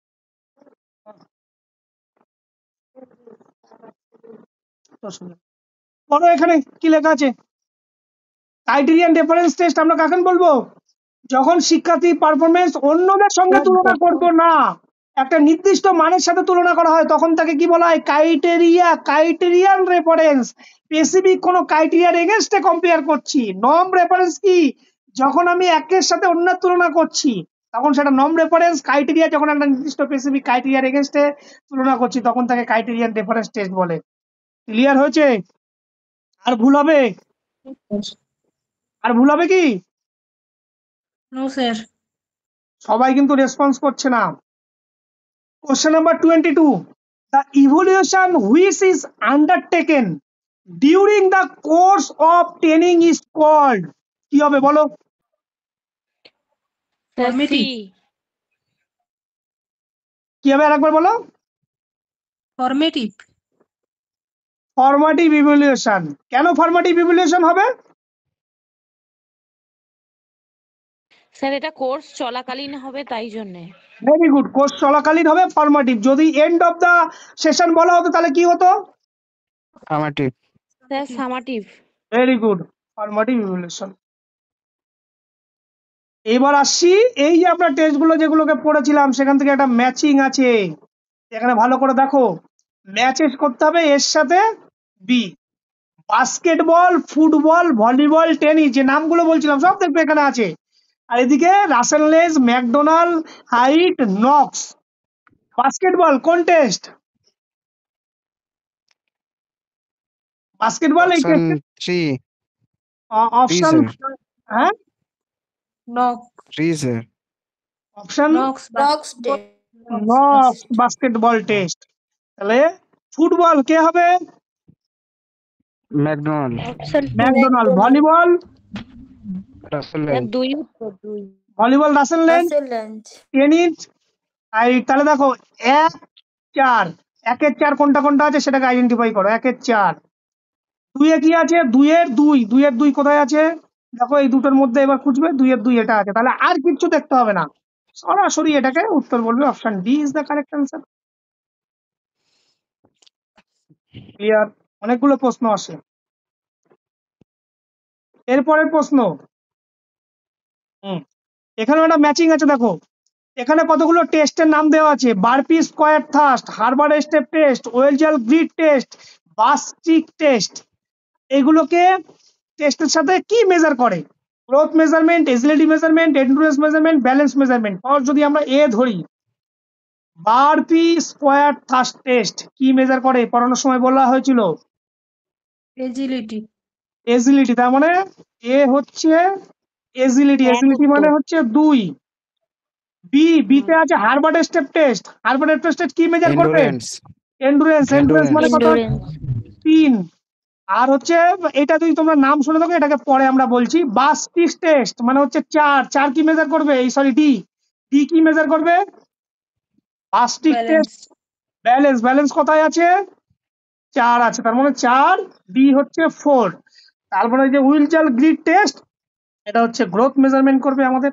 পড়ো, এখানে কি লেখা আছে? ক্রাইটেরিয়ান রেফারেন্স টেস্ট আমরা কখন বলবো? যখন শিক্ষার্থী পারফরমেন্স অন্যদের সঙ্গে তুলনা করব না, একটা নির্দিষ্ট মানের সাথে তুলনা করা হয়, তখন তাকে কি বলা হয়? Criterion reference. স্পেসিফিক কোনো ক্রাইটেরিয়ার এগেনস্টে কম্পেয়ার করছি। নর্ম রেফারেন্স কি? যখন আমি একের সাথে অন্যের তুলনা করছি, তখন সেটা নর্ম রেফারেন্স। ক্রাইটেরিয়া যখন একটা নির্দিষ্ট স্পেসিফিক ক্রাইটেরিয়ার এগেনস্টে তুলনা করছি, তখন তাকে ক্রাইটেরিয়ান রেফারেন্স টেস্ট বলে। ক্লিয়ার হয়েছে? আর ভুল হবে? আর ভুল হবে কি? No sir. সবাই কিন্তু রেসপন্স করছে না। Question number 22. The evaluation which is undertaken during the course of training is called, কি হবে বলো? Formative. কি হবে আরেকবার বলো? ফরমেটিভ। Formative evaluation. কেন ফরমেটিভ ইভ্যালুয়েশন হবে? স্যার এটা কোর্স চলাকালীন হবে তাই জন্যে। Very good. কোর্স চলাকালীন হবে ফরমেটিভ। যদি এন্ড অফ দা সেশন বলা হতো তাহলে কি হতো? Summative. Sir summative. Very good, formative evaluation. এবার আসছি, এই যে আমরা টেস্টগুলো যেগুলোকে পড়েছিলাম, সেখান থেকে একটা ম্যাচিং আছে। এখানে ভালো করে দেখো, ম্যাচেস করতে হবে এর সাথে B. Basketball, football, volleyball, tennis, যে নামগুলো বলছিলাম সব দেখবে এখানে আছে। আর এদিকে Russell Lange, McDonald, height, Knox. Basketball কোন টেস্ট? বাস্কেটবল এই অপশন টেস্ট 3 অপশন, স্যার। হ্যাঁ Knox, 3 sir. Option Knox, basketball, Knox basketball test. তাহলে ফুটবল কে হবে? McDonald. Option 2 McDonald. Volleyball, Russell এর লেজ। 2 উত্তর 2। Volleyball Rasel Lenz. টেনিস, তাহলে দেখো 1 4, 1 এর 4 কোনটা কোনটা আছে সেটাকে আইডেন্টিফাই করো। 1 এর 4, 2 এ কি আছে? 2 এর 2, 2 এর 2 কোথায় আছে? দেখো এই দুটোর মধ্যে এবার খুঁজবে, 2 এর 2 এটা আছে, তাহলে আর কিচ্ছু দেখতে হবে না, সরাসরি এটাকে উত্তর বলবে। Option D is the correct answer. Clear? অনেকগুলো প্রশ্ন আসে। এরপরের প্রশ্ন, এখানে একটা ম্যাচিং আছে দেখো। এখানে কতগুলো টেস্টের নাম দেওয়া আছে: বারপি স্কোয়ার থাস্ট, হারবার স্টেপ টেস্ট, ওয়েলজাল গ্রিড টেস্ট, বাস্টিক টেস্ট। এগুলোকে টেস্টের সাথে কি মেজার করে? Growth measurement, agility measurement, endurance measurement, balance measurement. আর যদি আমরা এ ধরি, বারপি স্কোয়ার থাস্ট টেস্ট কি মেজার করে? পড়ানোর সময় বলা হয়েছিল agility, এজিলিটি। তার মানে এ হচ্ছে এজিলিটি, এজিলিটি মানে হচ্ছে 2। বিতে আছে Herbert step test. Herbert step test কি মেজার করবে? এন্ডুরেন্স। এন্ডুরেন্স। এন্ডুরেন্স মানে কত? এন্ডুরেন্স। 3। আর হচ্ছে এটা যদি তোমরা নাম শুনে থাকো, এটাকে পরে আমরা বলছি। বাস্টিক টেস্ট মানে হচ্ছে 4। 4 কি মেজার করবে? এই সরি, ডি। ডি কি মেজার করবে? বাস্টিক টেস্ট balance, ব্যালেন্স। ব্যালেন্স কোথায় আছে? 4 আছে, তার মানে 4, ডি হচ্ছে 4। তারপরে যে উইলজাল গ্রিড টেস্ট, এটা হচ্ছে গ্রোথ মেজারমেন্ট করবে আমাদের।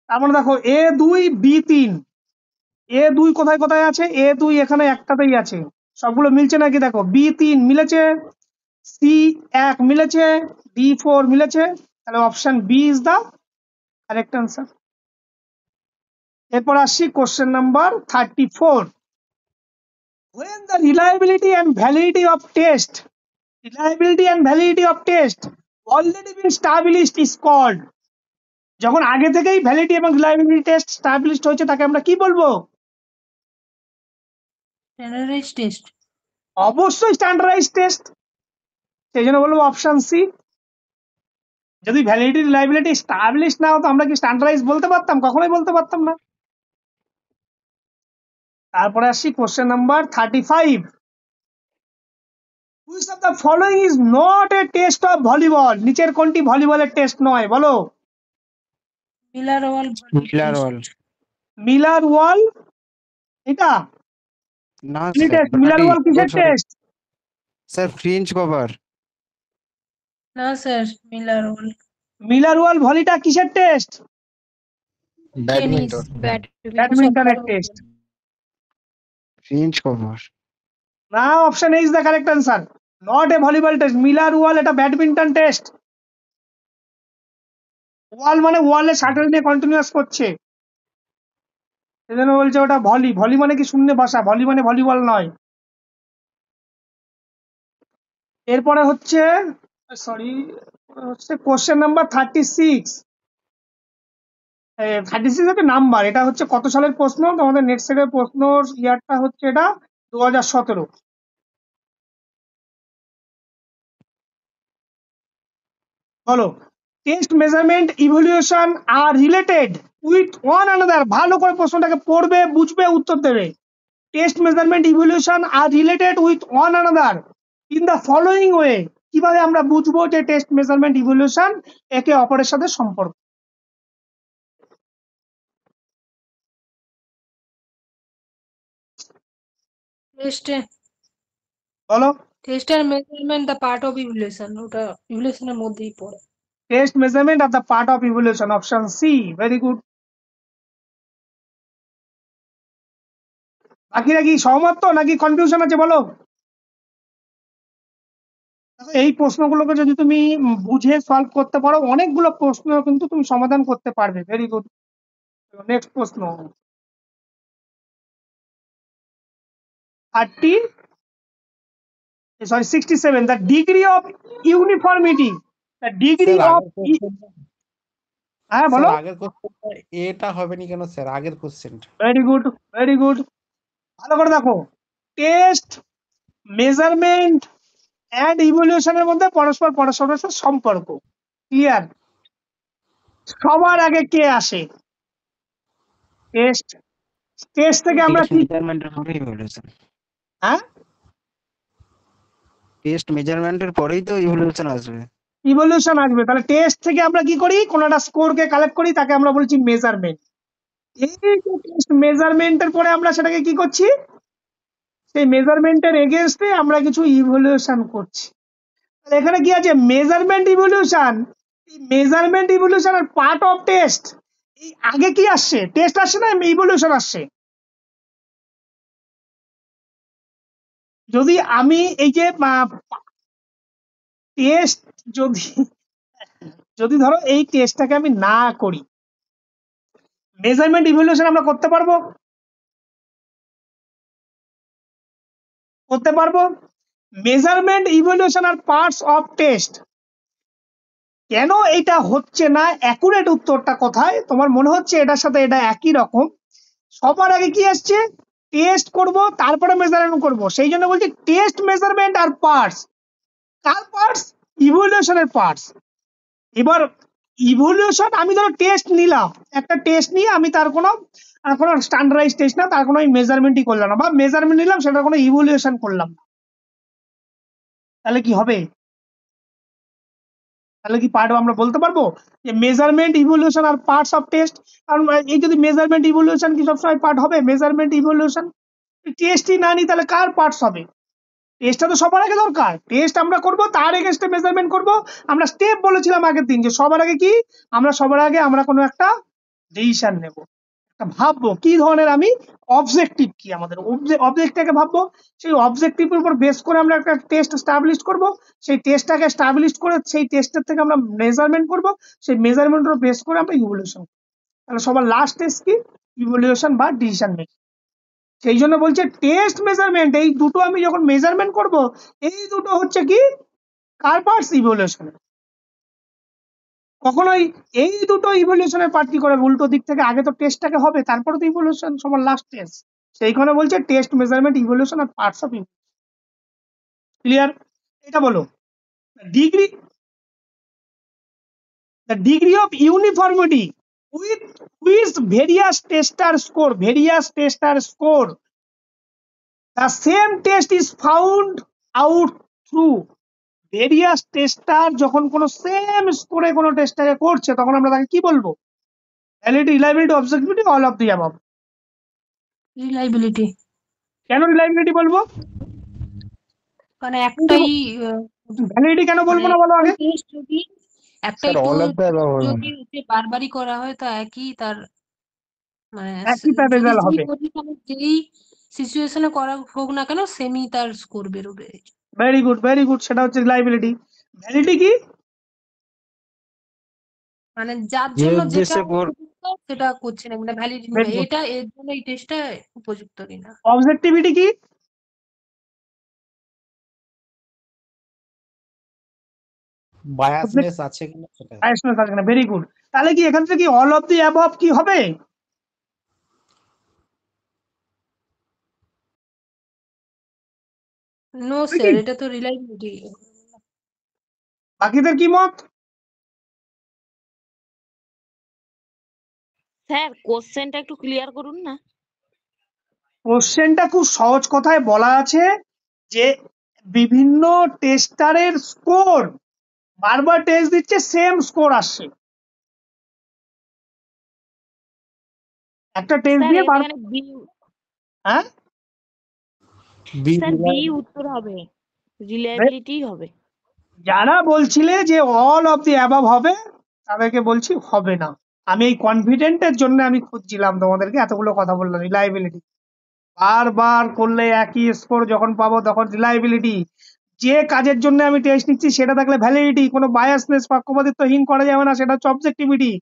তার মানে দেখো A2, B3। A2 কোথায় কোথায় আছে? A2 এখানে একটাতেই আছে। সবগুলো মিলছে নাকি দেখো। B3 মিলেছে, C1 মিলেছে, D4 মিলেছে। তাহলে option B is the correct answer. এরপর আসছি question number 34। When the reliability and validity of test already been established is called, যখন আগে থেকেই ভ্যালিডিটি এবং রিলায়েবিলিটি টেস্ট স্টাবলিশড হয়েছে তাকে আমরা কি বলবো? standardized test, অবশ্যই স্ট্যান্ডার্ডাইজ টেস্ট। সেই জন্য বলবো অপশন সি। যদি ভ্যালিডিটি রিলায়েবিলিটি স্টাবলিশ না হতো, আমরা কি স্ট্যান্ডার্ডাইজ বলতে পারতাম? কখনোই বলতে পারতাম না। তারপরে আসছি question number 35। Which of the following is not a test of volleyball? নিচের কোনটি ভলিবলের টেস্ট নয় বলো? Miller-Wall মিলার ওয়াল। মিলার ওয়াল, এটা না কি স্যার, টেস্ট? মিলার বাডি। ওয়াল কিসের টেস্ট? Sir fringe cover. না স্যার, Miller-Wall, মিলার ওয়াল ভলিটা কিসের টেস্ট? ব্যাডমিন্টন। ব্যাডমিন্টনের টেস্ট। Fringe cover. না, option A is the correct answer. Not a volleyball test. Miller wall এটা ব্যাডমিন্টন টেস্ট। ওয়াল মানে ওয়ালে শাটল নিয়ে কন্টিনিউয়াস করছে, সেজন্য বলছে ওটা ভলি। ভলি মানে কি শূন্য ভাষা, ভলি মানে ভলিবল নয়। এরপরে হচ্ছে সরি, হচ্ছে কোশ্চেন নাম্বার 36। 36 হচ্ছে নাম্বার, এটা হচ্ছে কত সালের প্রশ্ন? তোমাদের নেট সেটের প্রশ্ন ইয়ারটা হচ্ছে এটা 2017। বলো, test measurement evaluation are related with one another. ভালো করে প্রশ্নটাকে পড়বে, বুঝবে, উত্তর দেবে। Test measurement evaluation are related with one another in the following way. কিভাবে আমরা বুঝবো যে টেস্ট মেজারমেন্ট ইভ্যালুয়েশন একে অপরের সাথে সম্পর্ক? বলো, test R measurement the part of evaluation, ওটা evaluation এর মধ্যেই পড়ে। Test measurement are the part of evaluation. Option C, very good. বাকিরা কি সহমত তো, নাকি কনফিউশন আছে বলো? দেখো, এই প্রশ্নগুলোকে যদি তুমি বুঝে সলভ করতে পারো, অনেকগুলো প্রশ্ন কিন্তু তুমি সমাধান করতে পারবে। Very good. নেক্সট প্রশ্ন 30 sorry 67, the degree of uniformity, the degree sir of আগের কোশ্চেনটা হ্যাঁ স্যার বলো। আগের কোশ্চেনটা এটা হবে না কেন স্যার আগের কোশ্চেনটা? ভেরি গুড, ভেরি গুড, ভালো করে দেখো। টেস্ট, মেজারমেন্ট অ্যান্ড ইভলিউশনের মধ্যে পরস্পরের সাথে সম্পর্ক ক্লিয়ার। সবার আগে কে আসে? টেস্ট। টেস্ট থেকে আমরা টেস্ট কি মেজারমেন্টের পরে ইভ্যালুয়েশন। হ্যাঁ টেস্ট মেজারমেন্টের পরেই তো ইভ্যালুয়েশন আসবে। ইভলিউশন আসবে। তাহলে টেস্ট থেকে আমরা কি করি, কোন একটা স্কোরকে কালেক্ট করি, তাকে আমরা বলছি মেজারমেন্ট। এই যে টেস্ট মেজারমেন্টের পরে আমরা সেটাকে কি করছি, সেই মেজারমেন্টের এগেনস্টে আমরা কিছু ইভলিউশন করছি। তাহলে এখানে কি আছে, মেজারমেন্ট ইভলিউশন। এই measurement evaluation are part of test. এই আগে কি আসছে, টেস্ট আসছে না ইভলিউশন আসছে? যদি আমি এই যে টেস্ট, যদি যদি ধরো এই টেস্টটাকে আমি না করি, মেজারমেন্ট ইভলিউশন আমরা করতে পারবো? করতে পারবো। Measurement evaluation are parts of test. কেন এটা হচ্ছে না, অ্যাকুরেট উত্তরটা কোথায়? তোমার মনে হচ্ছে এটার সাথে এটা একই রকম। সবার আগে কি আসছে, টেস্ট করব, তারপরে মেজারমেন্ট করব। সেই জন্য বলছি test, measurement are parts. Car parts? ইভলিউশনের parts. এবার ইভলিউশন, আমি ধরো টেস্ট নিলাম, একটা টেস্ট নিয়ে আমি তার কোনো স্ট্যান্ডার্ডাইজ টেস্ট না, তার কোনো আমি মেজারমেন্টই করলাম না, বা মেজারমেন্ট নিলাম সেটার কোনো ইভলিউশন করলাম না, তাহলে কি হবে? তাহলে কি পার্ট আমরা বলতে পারবো যে measurement evaluation are parts of test? কারণ এই যদি মেজারমেন্ট ইভলিউশন কি সবসময় পার্ট হবে? মেজারমেন্ট ইভলিউশন টেস্টই না নি, তাহলে কার পার্টস হবে? টেস্টটা তো সবার আগে দরকার। টেস্ট আমরা করব, তার এগেনস্টে মেজারমেন্ট করব। আমরা স্টেপ বলেছিলাম আগের দিন যে সবার আগে কি, সবার আগে আমরা কোনো একটা ডিসিশন নেব, একটা ভাববো কি ধরনের, আমি অবজেক্টিভ কি, আমাদের অবজেক্টটাকে ভাববো। সেই অবজেক্টিভের উপর বেস করে আমরা একটা টেস্ট স্টাবলিশ করব। সেই টেস্টটাকে স্টাবলিশ করে সেই টেস্টের থেকে আমরা মেজারমেন্ট করব। সেই মেজারমেন্টের উপর বেস করে আমরা ইভলিউশন। তাহলে সবার লাস্ট টেস্ট কি? ইভলিউশন বা ডিসিশন মেকিং। সেই জন্য বলছে টেস্ট, মেজারমেন্ট, এই দুটো আমি যখন মেজারমেন্ট করব, এই দুটো হচ্ছে কি, কার পার্টস? ইভলিউশনের। কখনোই এই দুটো ইভলিউশনের পার্ট কি করে, উল্টো দিক থেকে আগে তো টেস্টটাকে হবে, তারপরে তো ইভলিউশন, সবার লাস্ট টেস্ট। সেইখানে বলছে test, measurement, evaluation are parts of clear. এটা বলো। Degree, the degree of uniformity with which various tester score the same test is found out through various tester। যখন কোনো সেম স্কোরে কোনো টেস্টটাকে করছে, তখন আমরা তাকে কি বলবো? Validity, reliability, objectivity, all of the above. Reliability. কেন রিলায়েবিলিটি বলবো? কারণ একটাই ভ্যালিডিটি কেন মানে বলবো না বলো আগে? টেস্ট যদি একটাই স্যার অল অফ দ্য যদি হচ্ছে বারবারই করা হয় তা একই তার মানে একই তার যদি রেজাল্ট যেই হবে। পজিশনে যেই সিচুয়েশনে করা হোক না কেন সেমই তার স্কোর বেরোবে। ভেরি গুড, ভেরি গুড, সেটা হচ্ছে রিলায়েবিলিটি। ভ্যালিডিটি কি? মানে যার যে জন্য যেটা উদ্দেশ্যে উপযুক্ত সেটা করছে না, মানে ভ্যালিডিটি Very good. এটা এর জন্য এই টেস্টটা উপযুক্ত কিনা। অবজেক্টিভিটি কি? বায়াসনেস আছে কিনা সেটা। Very good. তাহলে কি এখান থেকে অল অফ দি অ্যাবভ কি হবে? নো স্যার, এটা তো রিলায়েবিলিটি। বাকিদের কি মত? স্যার কোশ্চেনটা একটু ক্লিয়ার করুন না। কোশ্চেনটা খুব সহজ কথায় বলা আছে যে বিভিন্ন টেস্টারের স্কোর, বারবার টেস্ট দিচ্ছে, সেম স্কোর আসছে। একটা টেস্ট স্যার দিয়ে এখানে বি, হ্যাঁ স্যার বি উত্তর হবে, রিলায়েবিলিটি হবে। যারা বলছিলে যে অল অফ দি অ্যাবভ হবে, তাদেরকে বলছি হবে না। আমি এই কনফিডেন্টের জন্য আমি খুঁজছিলাম তোমাদেরকে, এতগুলো কথা বললাম। রিলায়েবিলিটি বারবার করলে একই স্কোর যখন পাবো তখন রিলায়েবিলিটি। যে কাজের জন্য আমি টেস্ট নিচ্ছি সেটা থাকলে ভ্যালিডিটি, কোনো বায়াসনেস, পক্ষপাতিত্বহীন করা যাবে না, সেটা হচ্ছে অবজেক্টিভিটি।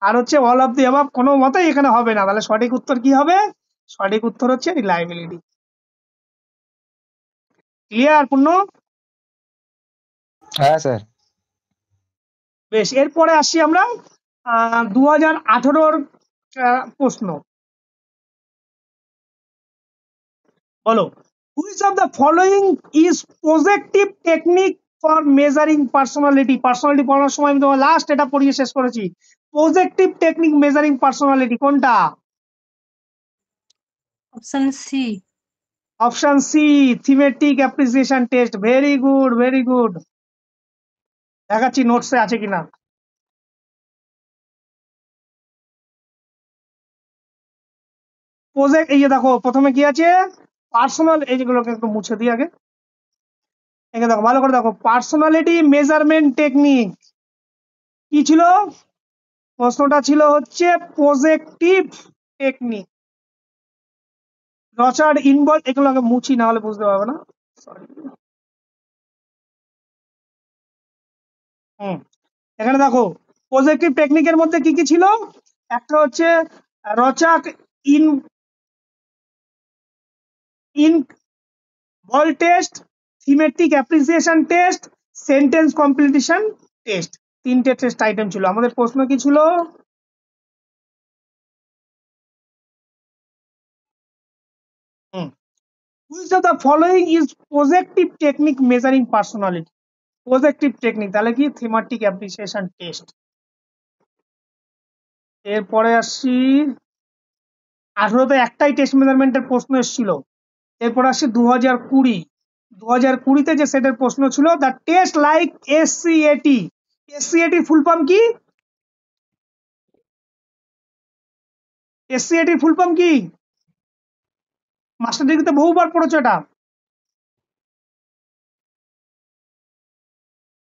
আর হচ্ছে অল অফ দি অ্যাবভ কোনো মতেই এখানে হবে না। তাহলে সঠিক উত্তর কি হবে? সঠিক উত্তর হচ্ছে রিলায়েবিলিটি। ক্লিয়ার পূর্ণ? হ্যাঁ স্যার। বেশ, এরপরে আসছি আমরা 2018 প্রশ্ন। বলো, which of the following is projective technique for measuring personality? Personality পড়ানোর সময় আমি তোমার লাস্ট এটা পড়িয়ে শেষ করেছি। প্রজেক্টিভ টেকনিক মেজারিং পার্সোনালিটি কোনটা? Option C. Option C, thematic appreciation test. Very good, very good. দেখাচ্ছি নোটসে আছে কিনা। প্রজেক্ট, এই যে দেখো প্রথমে কি আছে, পার্সোনাল, এই যেগুলোকে একটু মুছে দিই আগে। এখানে দেখো, ভালো করে দেখো, পার্সোনালিটি মেজারমেন্ট টেকনিক কি ছিল? প্রশ্নটা ছিল হচ্ছে প্রজেক্টিভ টেকনিক। রচার্ড ইনবল, এগুলোকে মুছি না হলে বুঝতে পারবে না, সরি। এখানে দেখো প্রজেক্টিভ টেকনিকের মধ্যে কি কি ছিল? একটা হচ্ছে Rorschach inkblot test, thematic appreciation test, sentence completion test. তিনটে টেস্ট আইটেম ছিল। আমাদের প্রশ্ন কি ছিল? Which of the following is projective technique measuring personality? Projective technique তাহলে কি? Thematic appreciation test. এরপরে আসছি 18তে একটাই টেস্ট মেজারমেন্টের প্রশ্ন এসেছিল। এরপর আসছি 2020। 2020তে যে সেটের প্রশ্ন ছিল, দ্য টেস্ট লাইক এসসিএটি। এসসিএটির ফুল ফর্ম কি? এসসিএটির ফুল ফর্ম কি? মাস্টার ডিগ্রিতে বহুবার পড়েছো এটা।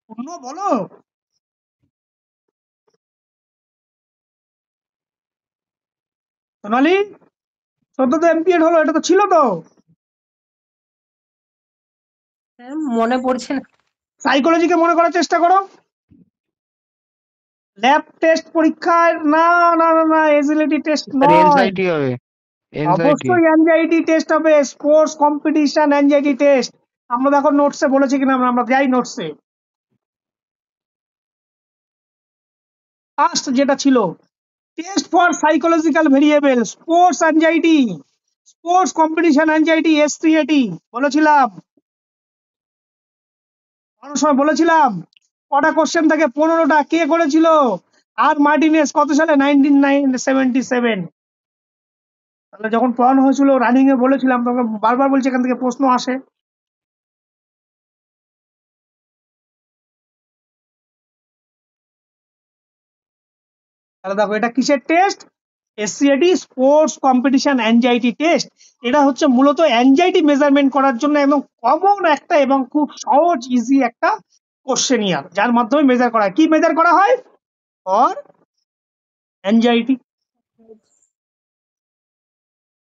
পূর্ণ বলো। সোনালি, 14তে এমপিএড হলো, এটা তো ছিল তো। মনে পড়ছে না। সাইকোলজিকে মনে করার চেষ্টা করো। ল্যাব টেস্ট পরীক্ষায় না, না না না, এজিলিটি টেস্ট নয়, এনজাইটি হবে, এনজাইটি। অবশ্যই অ্যাংজাইটি টেস্ট হবে। Sports competition anxiety test. আমরা দেখো নোটসে বলেছি কিনা, আমরা যাই নোটসে। ফার্স্ট যেটা ছিল, test for psychological variable, sports anxiety, sports competition anxiety, STAT বলেছিলাম। অনেক সময় বলেছিলাম কটা কোশ্চেন থাকে? 15টা। কে করেছিল? আর মার্টিনেস। কত সালে? 1977। তাহলে যখন পড়ানো হয়েছিল রানিং এ বলেছিলাম, তোমাকে বারবার বলছি এখান থেকে প্রশ্ন আসে। তাহলে দেখো এটা কিসের test? SCAT, sports competition anxiety test. এটা হচ্ছে মূলত অ্যাংজাইটি মেজারমেন্ট করার জন্য একদম কমন একটা এবং খুব সহজ ইজি একটা কোশ্চেনিয়ার, যার মাধ্যমে মেজার করা হয়। কি মেজার করা হয়? For anxiety.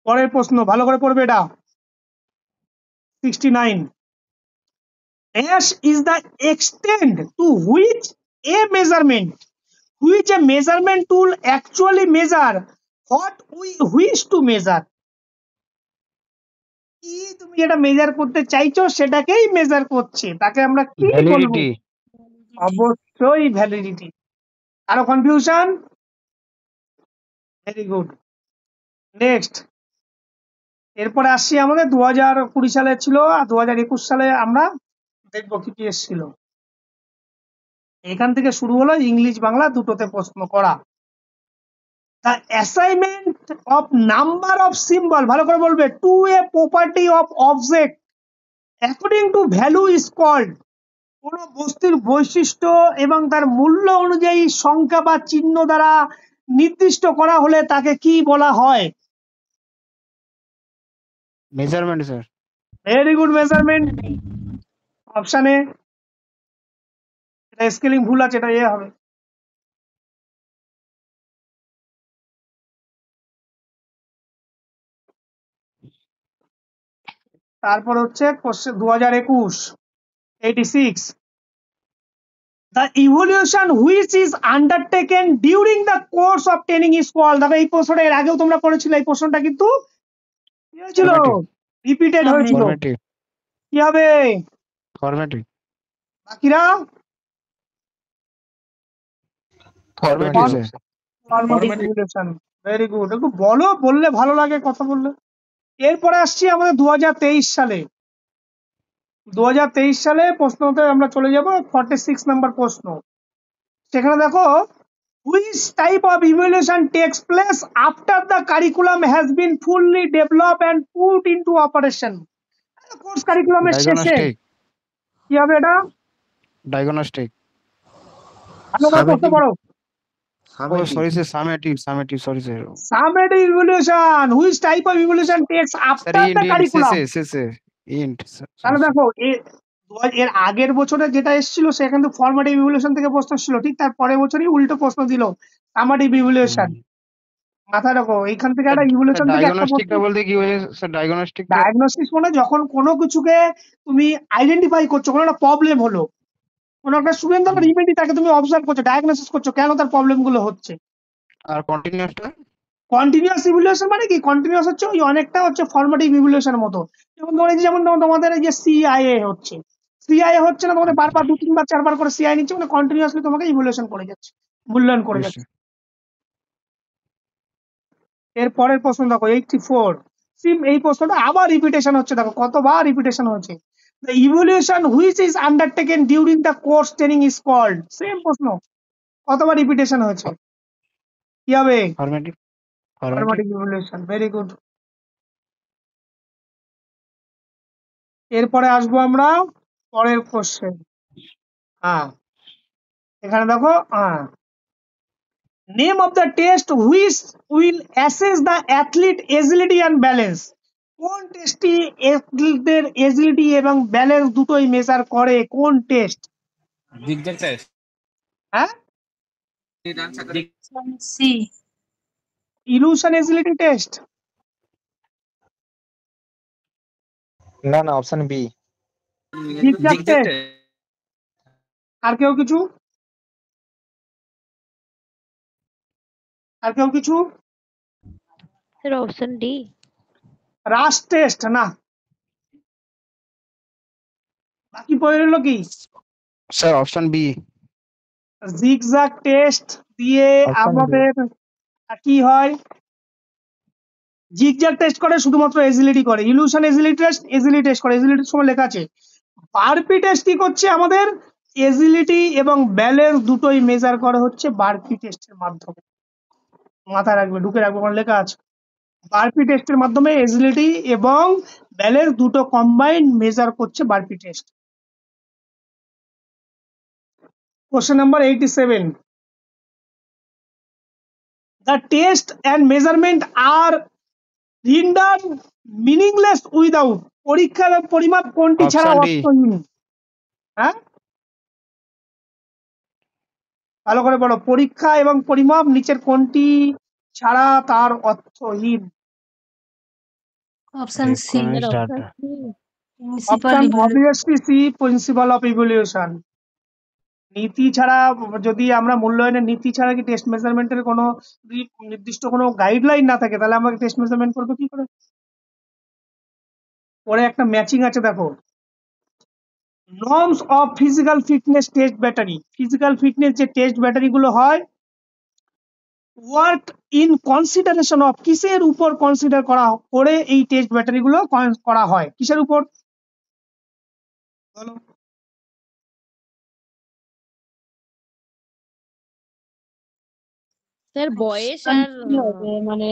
পরের প্রশ্ন ভালো করে পড়বে এটা। 69, dash is the extent to which a measurement tool actually measure what we wish to measure. কি তুমি যেটা মেজার করতে চাইছো সেটাকেই মেজার করছে, তাকে আমরা কি বলবো? ভ্যালিডিটি। অবশ্যই ভ্যালিডিটি। আরো কনফিউশন? Very good. নেক্সট, এরপরে আসছি আমাদের 2020 সালে ছিল, আর 2021 সালে আমরা দেখবো কি কি এসেছিল। এখান থেকে শুরু হলো ইংলিশ বাংলা দুটোতে প্রশ্ন করা। The assignment of number of symbol, ভালো করে বলবে, to a property of object according to value is called। কোন বস্তুর বৈশিষ্ট্য এবং তার মূল্য অনুযায়ী সংখ্যা বা চিহ্ন দ্বারা নির্দিষ্ট করা হলে তাকে কি বলা হয়? Measurement sir. Very good, measurement. অপশানে এটা স্কেলিং ভুল আছে, এটা এ হবে। তারপর হচ্ছে 2021, 86, the evolution which is undertaken during the course of training is called। দেখো এই প্রশ্নটা এর আগেও তোমরা পড়েছিলে, এই প্রশ্নটা কিন্তু কি হয়েছিল? Formative. রিপিটেড হয়েছিল। ফরম্যাটিভ। কি হবে ফরম্যাটিং বাকিরা? Formatting sir. Formatting evaluation, very good. একটু বলো, বললে ভালো লাগে কথা বললে। এরপরে আসছি আমাদের 2023 সালে। 2023 সালে প্রশ্নতে আমরা চলে যাব 46 নাম্বার প্রশ্ন। সেখানে দেখো, which type of evaluation takes place after the curriculum has been fully developed and put into operation? Course কারিকুলামের শেষে ডায়াগনস্টিক কি হবে এটা? ডায়াগনস্টিক ভালো করে প্রশ্ন পড়ো। Oh sorry sir, summative sorry sir. Summative evaluation, which type of evaluation takes sir after the end curriculum? শেষে ইন্ট। তাহলে দেখো এর আগের বছরে যেটা এসেছিল সেখানে তো ফরম্যাটিভ ইভ্যালুয়েশন থেকে প্রশ্ন ছিল, ঠিক তার পরের বছরই উল্টো প্রশ্ন দিল সামাটিভ ইভ্যালুয়েশন। মাথায় রাখো, এইখান থেকে একটা ইভ্যালুয়েশন থেকে একটা প্রশ্ন। ডায়াগনস্টিকটা বলতে কি বোঝায় স্যার? ডায়াগনস্টিকটা ডায়াগনোসিস মানে যখন কোনো কিছুকে তুমি আইডেন্টিফাই করছো, কোনো একটা প্রবলেম হলো, কোনো একটা স্টুডেন্ট ধরো রিমেডি তাকে তুমি অবজার্ভ করছো, ডায়াগনোসিস করছো কেন তার প্রবলেম গুলো হচ্ছে। আর কন্টিনিউয়াসটা কন্টিনিউয়াস ইভ্যালুয়েশন মানে কি? কন্টিনিউয়াস হচ্ছে ওই অনেকটা হচ্ছে ফরম্যাটিভ ইভ্যালুয়েশনের মতো। যেমন তোমার এই যে যেমন তোমাদের এই যে সিআইএ হচ্ছে, সিআইএ হচ্ছে না তোমাদের বারবার 2-3 বার 4 বার করে সিআই নিচ্ছে, মানে কন্টিনিউয়াসলি তোমাকে ইভ্যালুয়েশন করে যাচ্ছে, মূল্যায়ন করে যাচ্ছে। এর পরের প্রশ্ন দেখো 84। এই প্রশ্নটা আবার রিপিটেশন হচ্ছে, দেখো কতবার রিপিটেশন হচ্ছে। The evaluation which is undertaken during the course training is called, same প্রশ্ন, কতবার রিপিটেশন হয়েছে, কি হবে? Formative formative evaluation, very good. এরপরে আসবো আমরা পরের কোশ্চেন। হ্যাঁ, এখানে দেখো, name of the test which will assess the athlete agility and balance. কোন টেস্টটি অ্যাথলিটদের এজিলিটি এবং ব্যালেন্স দুটোই মেজার করে? কোন টেস্ট? Zigzag test. হ্যাঁ, সি। ইলুশন এজিলিটি টেস্ট। না অপশন বি। Zigzag test. আর কেউ কিছু? আর কেউ কিছু? Sir option D. Rush test না। বাকি পড়ে রইল কি? Sir option B. Zigzag test দিয়ে Option B। আমাদের কি হয়? জিগজ্যাগ টেস্ট করে শুধুমাত্র এজিলিটি করে, ইলুশন এজিলিটি টেস্ট করে, এজিলিটির সময় লেখা আছে। বারপি টেস্ট কি করছে? আমাদের এজিলিটি এবং ব্যালেন্স দুটোই মেজার করা হচ্ছে বারপি টেস্টের মাধ্যমে। মাথায় রাখবে, ঢুকে রাখবে, ওখানে লেখা আছে বারপি টেস্টের মাধ্যমে এজিলিটি এবং ব্যালেন্স দুটো কম্বাইন্ড মেজার করছে burpee test. Question number 87। The test and measurement are rendered meaningless without, পরীক্ষা এবং পরিমাপ কোনটি ছাড়া Option D। অর্থহীন? হ্যাঁ, ভালো করে বলো, পরীক্ষা এবং পরিমাপ নিচের কোনটি ছাড়া তার অর্থহীন? Option C, option C. Principal option evaluation. Obviously C, principal of evaluation. নীতি ছাড়া, যদি আমরা মূল্যায়নের নীতি ছাড়া কি টেস্ট মেজারমেন্টের কোনো নির্দিষ্ট কোনো গাইডলাইন না থাকে, তাহলে আমরা টেস্ট মেজারমেন্ট করবো কি করে? পরে একটা ম্যাচিং আছে দেখো, norms of physical fitness test battery. Physical fitness যে টেস্ট ব্যাটারি গুলো হয়, ওয়ার্ক ইন কনসিডারেশন অফ, কিসের উপর কনসিডার করা করে এই টেস্ট ব্যাটারি গুলো করা হয়, কিসের উপর বলো? স্যার বয়স Option আর কি হবে? মানে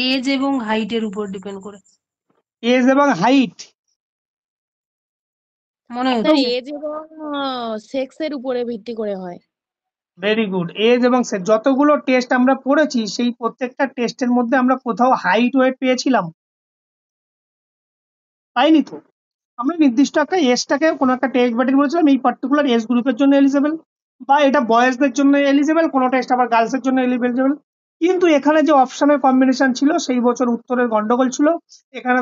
এজ এবং হাইটের উপর ডিপেন্ড করে এজ এবং হাইট মনে স্যার হচ্ছে। এজ এবং সেক্সের উপরে ভিত্তি করে হয়। Very good. এজ এবং যতগুলো টেস্ট আমরা পড়েছি সেই প্রত্যেকটা টেস্টের মধ্যে আমরা কোথাও হাইট ওয়েট পেয়েছিলাম? পাইনি তো। আমরা নির্দিষ্ট একটা এজটাকে কোনো একটা টেস্ট ব্যাটারি বলেছিলাম এই পার্টিকুলার এজ গ্রুপের জন্য এলিজেবল, বা এটা বয়েজদের জন্য এলিজেবল, কোনো টেস্ট আবার গার্লসের জন্য এলিজেবল। কিন্তু এখানে যে অপশনের কম্বিনেশন ছিল সেই বছর উত্তরের গন্ডগোল ছিল। এখানে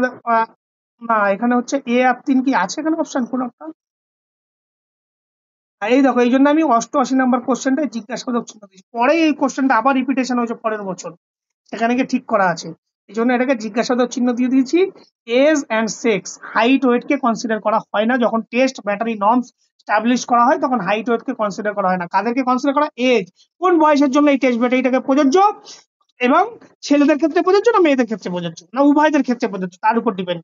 না, এখানে হচ্ছে এ আর 3 কি আছে এখানে অপশন কোন একটা? আর এই দেখো, এই জন্য আমি 88 নাম্বার কোশ্চেনটা জিজ্ঞাসা করছি, পরে এই কোশ্চেনটা আবার রিপিটেশন হয়েছে পরের বছর, সেখানে গিয়ে ঠিক করা আছে। এই জন্য এটাকে জিজ্ঞাসাবাদ চিহ্ন দিয়ে দিয়েছি। Age and sex, height weight কে কনসিডার করা হয় না যখন টেস্ট ব্যাটারি নর্মস স্টাবলিশ করা হয়, তখন হাইট ওয়েট কে কনসিডার করা হয় না। কাদেরকে কনসিডার করা? এজ, কোন বয়সের জন্য এই টেস্ট ব্যাটারিটাকে প্রযোজ্য, এবং ছেলেদের ক্ষেত্রে প্রযোজ্য না মেয়েদের ক্ষেত্রে প্রযোজ্য না উভয়দের ক্ষেত্রে প্রযোজ্য, তার উপর ডিপেন্ড।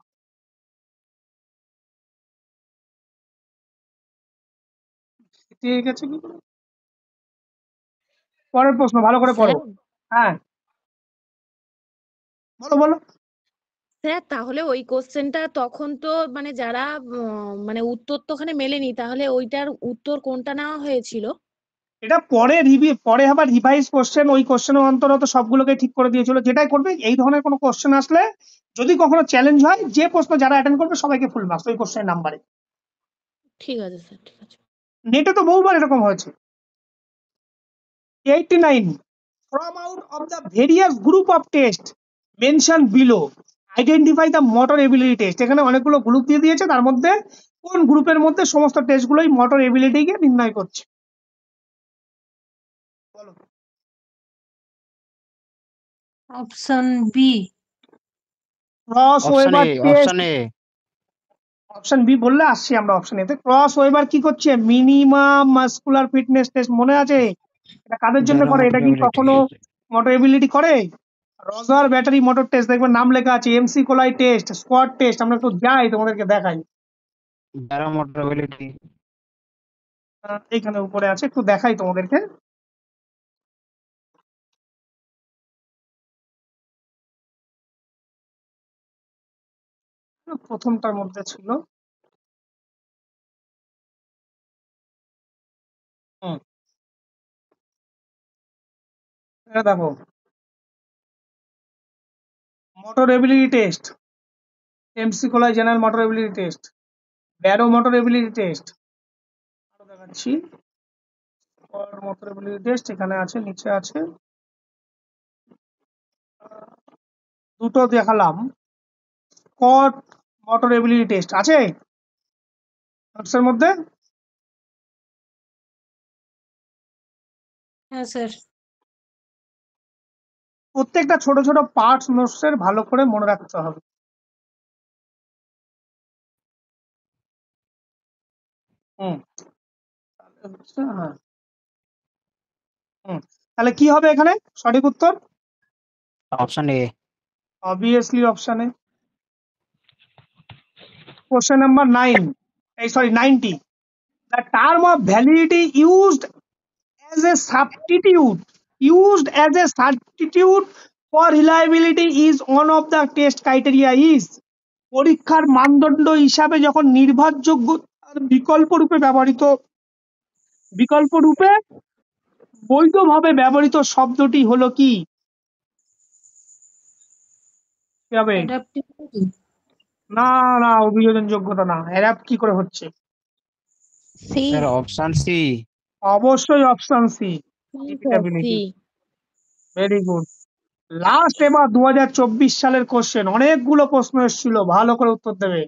ঠিক আছে, কি করে? পরের প্রশ্ন ভালো করে পড়ো। স্যার হ্যাঁ, বলো বলো। স্যার তাহলে ওই কোশ্চেনটা তখন তো মানে যারা মানে উত্তর তো ওখানে মেলেনি, তাহলে ওইটার উত্তর কোনটা নেওয়া হয়েছিল? এটা পরে আবার রিভাইজ কোশ্চেন, ওই কোশ্চেনের অন্তর্গত সবগুলোকে ঠিক করে দিয়েছিল। যেটাই করবে, এই ধরনের কোনো কোশ্চেন আসলে যদি কখনো চ্যালেঞ্জ হয়, যে প্রশ্ন যারা অ্যাটেন্ড করবে সবাইকে ফুল মার্কস ওই কোশ্চেনের নাম্বারে। ঠিক আছে স্যার, ঠিক আছে। নেটে তো বহুবার এরকম হয়েছে। 89, from out of the various group of tests mentioned below identify the motor ability test। এখানে অনেকগুলো গ্রুপ দিয়ে দিয়েছে, তার মধ্যে কোন গ্রুপের মধ্যে সমস্ত টেস্টগুলোই মোটর এবিলিটিকে নির্ণয় করছে, বলো। Option B. Cross option Weber A, test. Option A. Option B বললে আসছি আমরা অপশন এতে। ক্রস ওয়েবার কি করছে? মিনিমাম মাসকুলার ফিটনেস টেস্ট, মনে আছে? এটা কাদের জন্য যারা করে? মোটর এটা কি এবিলিটি, কখনো মোটর এবিলিটি করে? রজার ব্যাটারি মোটর টেস্ট, দেখবেন নাম লেখা আছে, এমসি কোলাই টেস্ট, স্কোয়াড টেস্ট। আমরা একটু যাই তোমাদেরকে দেখাই, যারা মোটর এবিলিটি। এইখানে উপরে আছে, একটু দেখাই তোমাদেরকে। প্রথমটার মধ্যে ছিল। হুম, এটা দেখো, motor ability test, McCloy general motor ability test, Barrow motor ability test, আরো দেখাচ্ছি মোটর এবিলিটি টেস্ট, এখানে আছে, নিচে আছে। দুটো দেখালাম। স্কট মোটর এবিলিটি টেস্ট আছে নোটসের মধ্যে? হ্যাঁ স্যার। প্রত্যেকটা ছোট ছোট পার্টস নোটসের ভালো করে মনে রাখতে হবে। হুম, হ্যাঁ, হুম, তাহলে কি হবে এখানে সঠিক উত্তর? Option A. Obviously option A. Question number 9, sorry 90. The term of validity as a substitute for reliability is one of the test criteria is। পরীক্ষার মানদণ্ড হিসাবে যখন নির্ভরযোগ্যতার বিকল্প রূপে বৈধভাবে ব্যবহৃত শব্দটি হলো কি? কি হবে? অ্যাডাপ্টিভিটি। না না, অভিযোজন যোগ্যতা না। অ্যাডাপ্ট কি করে হচ্ছে? সি। Sir option C. অবশ্যই option C, C. Repeatability. Very good. Last এবার 2024 সালের কোশ্চেন, অনেকগুলো প্রশ্ন এসেছিল, ভালো করে উত্তর দেবে।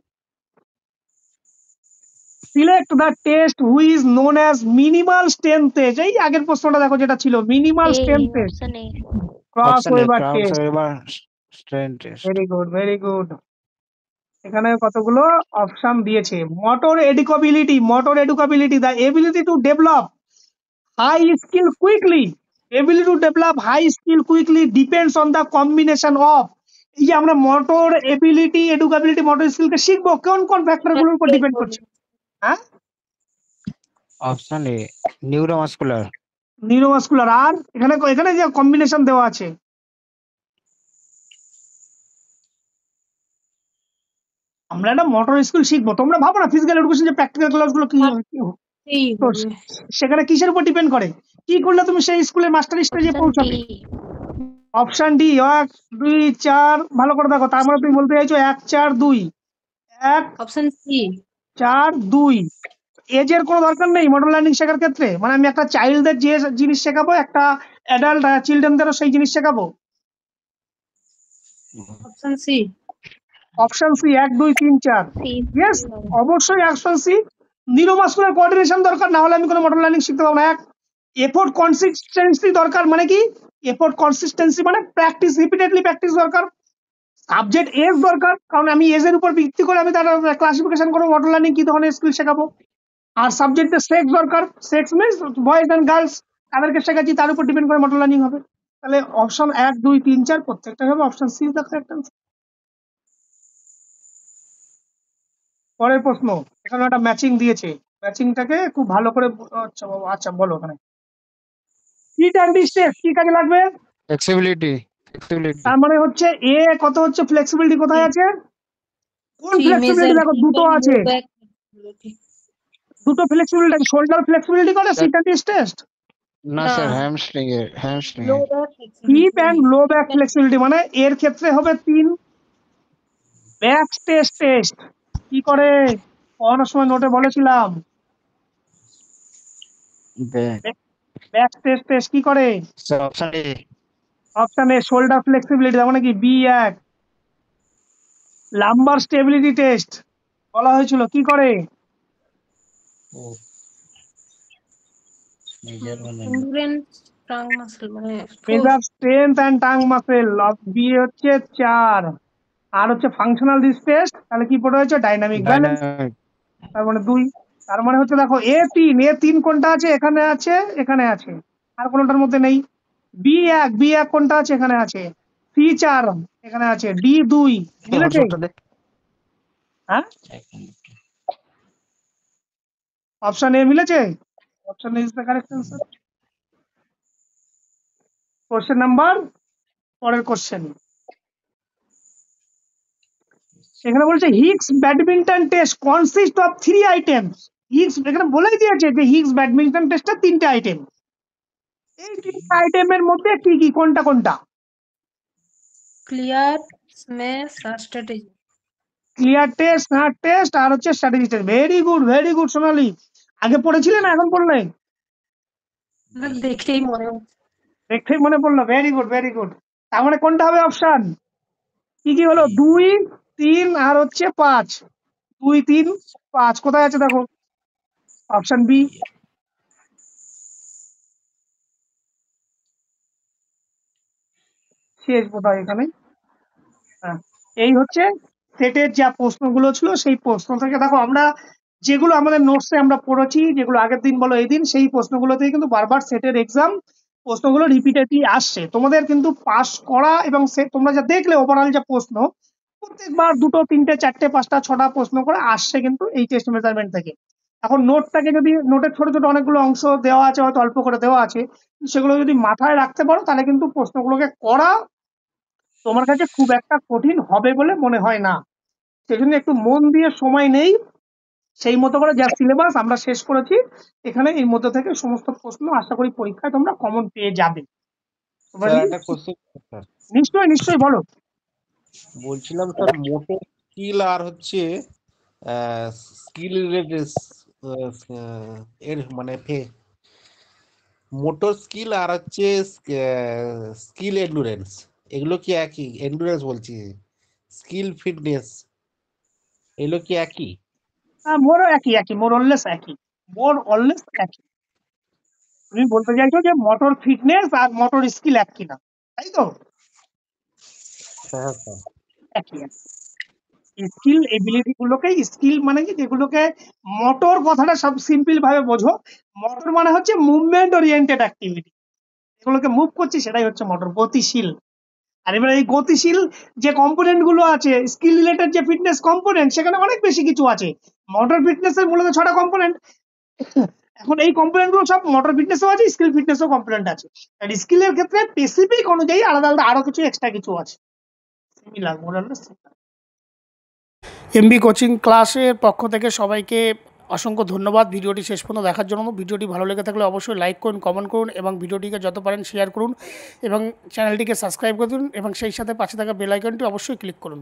Select the test which known as minimal strength test. এই আগের প্রশ্নটা দেখো, যেটা ছিল minimal A, strength test, option A. Kraus option A, Weber Kraus test. Weber strength test. Very good, very good. এখানে কতগুলো অপশন দিয়েছে। Motor educability, the ability to develop high skill quickly. Ability to develop high skill quickly depends on the combination of. এই যে আমরা motor ability, educability, motor স্কিলকে শিখবো, কোন কোন factor গুলোর উপর ডিপেন্ড করছে? হ্যাঁ, অপশন এ, নিউরোমাসকুলার। নিউরোমাসকুলার। আর এখানে এখানে যে কম্বিনেশন দেওয়া আছে, আমরা একটা মোটর স্কিল শিখবো, তোমরা ভাবো না ফিজিক্যাল এডুকেশন যে প্র্যাকটিক্যাল ক্লাসগুলো কি এই তো হবে। সেখানে কিসের উপর ডিপেন্ড করে? কি করলে তুমি সেই স্কুলের মাস্টার স্টেজে অপশন পৌঁছাবে? ডি। অপশন ডি 1 2 4, ভালো করে দেখো, তার মানে তুমি বলতে চাইছো 1 4 2, 1 অপশন সি। 4 2। এজের কোনো দরকার নেই মডেল লার্নিং শেখার ক্ষেত্রে। মানে আমি একটা চাইল্ডদের যে জিনিস শেখাবো, একটা অ্যাডাল্ট চিলড্রেনদেরও সেই জিনিস শেখাবো। Option C. Option C 1 2 3 4। C. Yes, অবশ্যই অপশন সি। নিউরোমাসকুলার কোঅর্ডিনেশন দরকার, না হলে আমি কোনো মডেল লার্নিং শিখতে পারবো না। এক, এফোর্ট কনসিস্টেন্সি দরকার, মানে কি? এফোর্ট কনসিস্টেন্সি মানে প্র্যাকটিস, রিপিটেডলি প্র্যাকটিস দরকার। সাবজেক্ট এজ দরকার, কারণ আমি এজ এর উপর ভিত্তি করে আমি তার ক্লাসিফিকেশন করবো মোটর লার্নিং কি ধরনের স্কিল শেখাবো। আর সাবজেক্টের সেক্স দরকার, sex means boys and girls, তাদেরকে শেখাচ্ছি, তার উপর ডিপেন্ড করে মোটর লার্নিং হবে। তাহলে অপশন 1 2 3 4 প্রত্যেকটা হবে অপশন সি দেখো একটা। পরের প্রশ্ন, এখানে একটা ম্যাচিং দিয়েছে, ম্যাচিংটাকে খুব ভালো করে আচ্ছা বাবা, আচ্ছা বলো ওখানে ফিট অ্যান্ড ডিস্টেন্স কি কাজে লাগবে? ফ্লেক্সিবিলিটি তার মানে হচ্ছে এ কত হচ্ছে ফ্লেক্সিবিলিটি কোথায় আছে? কোন Three ফ্লেক্সিবিলিটি? measure দেখো hip দুটো and আছে, low back flexibility. দুটো ফ্লেক্সিবিলিটি, শোল্ডার ফ্লেক্সিবিলিটি করে Sir. সিট অ্যান্ড টেস্ট, না স্যার না, হ্যামস্ট্রিং এর low back hip flexibility. And low back flexibility, মানে এর ক্ষেত্রে হবে 3 ব্যাক টেস্ট কি করে পড়ানোর সময় নোটে বলেছিলাম, ব্যাক টেস্ট কি করে? Sir option A option A shoulder flexibility, তার মানে কি B1 লাম্বার স্টেবিলিটি টেস্ট বলা হয়েছিল কি করে? Endurance trunk muscle মানে measure strength and trunk muscle, B হচ্ছে 4, আর হচ্ছে ফাংশনাল টেস্ট, তাহলে কি পড়ে হয়েছে? ডাইনামিক ব্যালেন্স, ডাইনামিক তার মানে 2। তার মানে হচ্ছে দেখো A3 কোনটা আছে? এখানে আছে, এখানে আছে, আর কোনটার মধ্যে নেই। B1 কোনটা আছে? এখানে আছে। C4 এখানে আছে। D2 মিলেছে? হ্যাঁ, অপশন এ মিলেছে, option A is the correct answer. Question number, পরের কোশ্চেন, এখানে বলছে Higgs badminton test consist of 3 items. Higgs এখানে বলেই দিয়েছে যে হিগস ব্যাডমিন্টন টেস্টে 3টে আইটেম, এই 3টে আইটেমের মধ্যে কি কি, কোনটা কোনটা? clear, smash আর strategy. Clear test, smart test, আর হচ্ছে strategy test. Very good Sonali, আগে পড়েছিলে না এখন পড়লে? না, দেখেই মনে হচ্ছে। দেখেই মনে পড়লো, ভেরি গুড। তার মানে কোনটা হবে অপশন? কি কি হলো? 2 3 আর হচ্ছে 5, 2 3 5 কোথায় আছে দেখো, অপশন বি। শেষ বোধহয় এখানে। হ্যাঁ, এই হচ্ছে সেটের যা প্রশ্নগুলো ছিল, সেই প্রশ্ন থেকে দেখো আমরা যেগুলো আমাদের নোটসে আমরা পড়েছি, যেগুলো আগের দিন বলো এই দিন, সেই প্রশ্নগুলোতেই কিন্তু বারবার সেটের এক্সাম প্রশ্নগুলো রিপিটেডলি আসছে। তোমাদের কিন্তু পাস করা এবং তোমরা যা দেখলে ওভারঅল যা প্রশ্ন, প্রত্যেকবার 2 3 4 5 6টা প্রশ্ন করে আসছে কিন্তু এই টেস্ট মেজারমেন্ট থেকে। এখন নোটটাকে যদি, নোটের ছোট ছোট অনেকগুলো অংশ দেওয়া আছে, হয়তো অল্প করে দেওয়া আছে, সেগুলো যদি মাথায় রাখতে পারো তাহলে কিন্তু প্রশ্নগুলোকে করা তোমার কাছে খুব একটা কঠিন হবে বলে মনে হয় না। সেজন্য একটু মন দিয়ে সময় নেই, সেই মতো করে যা সিলেবাস আমরা শেষ করেছি এখানে, এর মধ্যে থেকে সমস্ত প্রশ্ন আশা করি পরীক্ষায় তোমরা কমন পেয়ে যাবে। স্যার একটা কোশ্চেন স্যার, নিশ্চয়ই বলো। বলছিলাম স্যার মোটর স্কিল আর হচ্ছে স্কিল রিলেটেড এর মানে মোটর স্কিল আর হচ্ছে স্কিল এন্ডুরেন্স, এগুলো কি একই? এন্ডুরেন্স বলছি, স্কিল ফিটনেস, এগুলো কি একই? মোর অললেস একই। তুমি বলতে চাইছো যে মোটর ফিটনেস আর মোটর স্কিল এক কিনা, তাই তো? হ্যাঁ স্যার। একই। স্কিল এবিলিটি গুলোকে, স্কিল মানে কি, যেগুলোকে মোটর কথাটা সব সিম্পল ভাবে বোঝো, মোটর মানে হচ্ছে মুভমেন্ট ওরিয়েন্টেড অ্যাক্টিভিটি, যেগুলোকে মুভ করছি সেটাই হচ্ছে মোটর, গতিশীল। আর এবার এই গতিশীল যে কম্পোনেন্ট গুলো আছে, স্কিল রিলেটেড যে ফিটনেস কম্পোনেন্ট, সেখানে অনেক বেশি কিছু আছে। মোটর ফিটনেস এর মূলত 6টা কম্পোনেন্ট। এখন এই কম্পোনেন্ট গুলো সব মোটর ফিটনেসও আছে, স্কিল ফিটনেসও কম্পোনেন্ট আছে। আর স্কিলের ক্ষেত্রে স্পেসিফিক অনুযায়ী আলাদা আলাদা আরো কিছু এক্সট্রা কিছু আছে, সিমিলার মোরাললেস। এমবি কোচিং ক্লাসের পক্ষ থেকে সবাইকে অসংখ্য ধন্যবাদ ভিডিওটি শেষ পর্যন্ত দেখার জন্য। ভিডিওটি ভালো লেগে থাকলে অবশ্যই লাইক করুন, কমেন্ট করুন এবং ভিডিওটিকে যত পারেন শেয়ার করুন এবং চ্যানেলটিকে সাবস্ক্রাইব করে দিন এবং সেই সাথে পাশে থাকা বেল আইকনটি অবশ্যই ক্লিক করুন।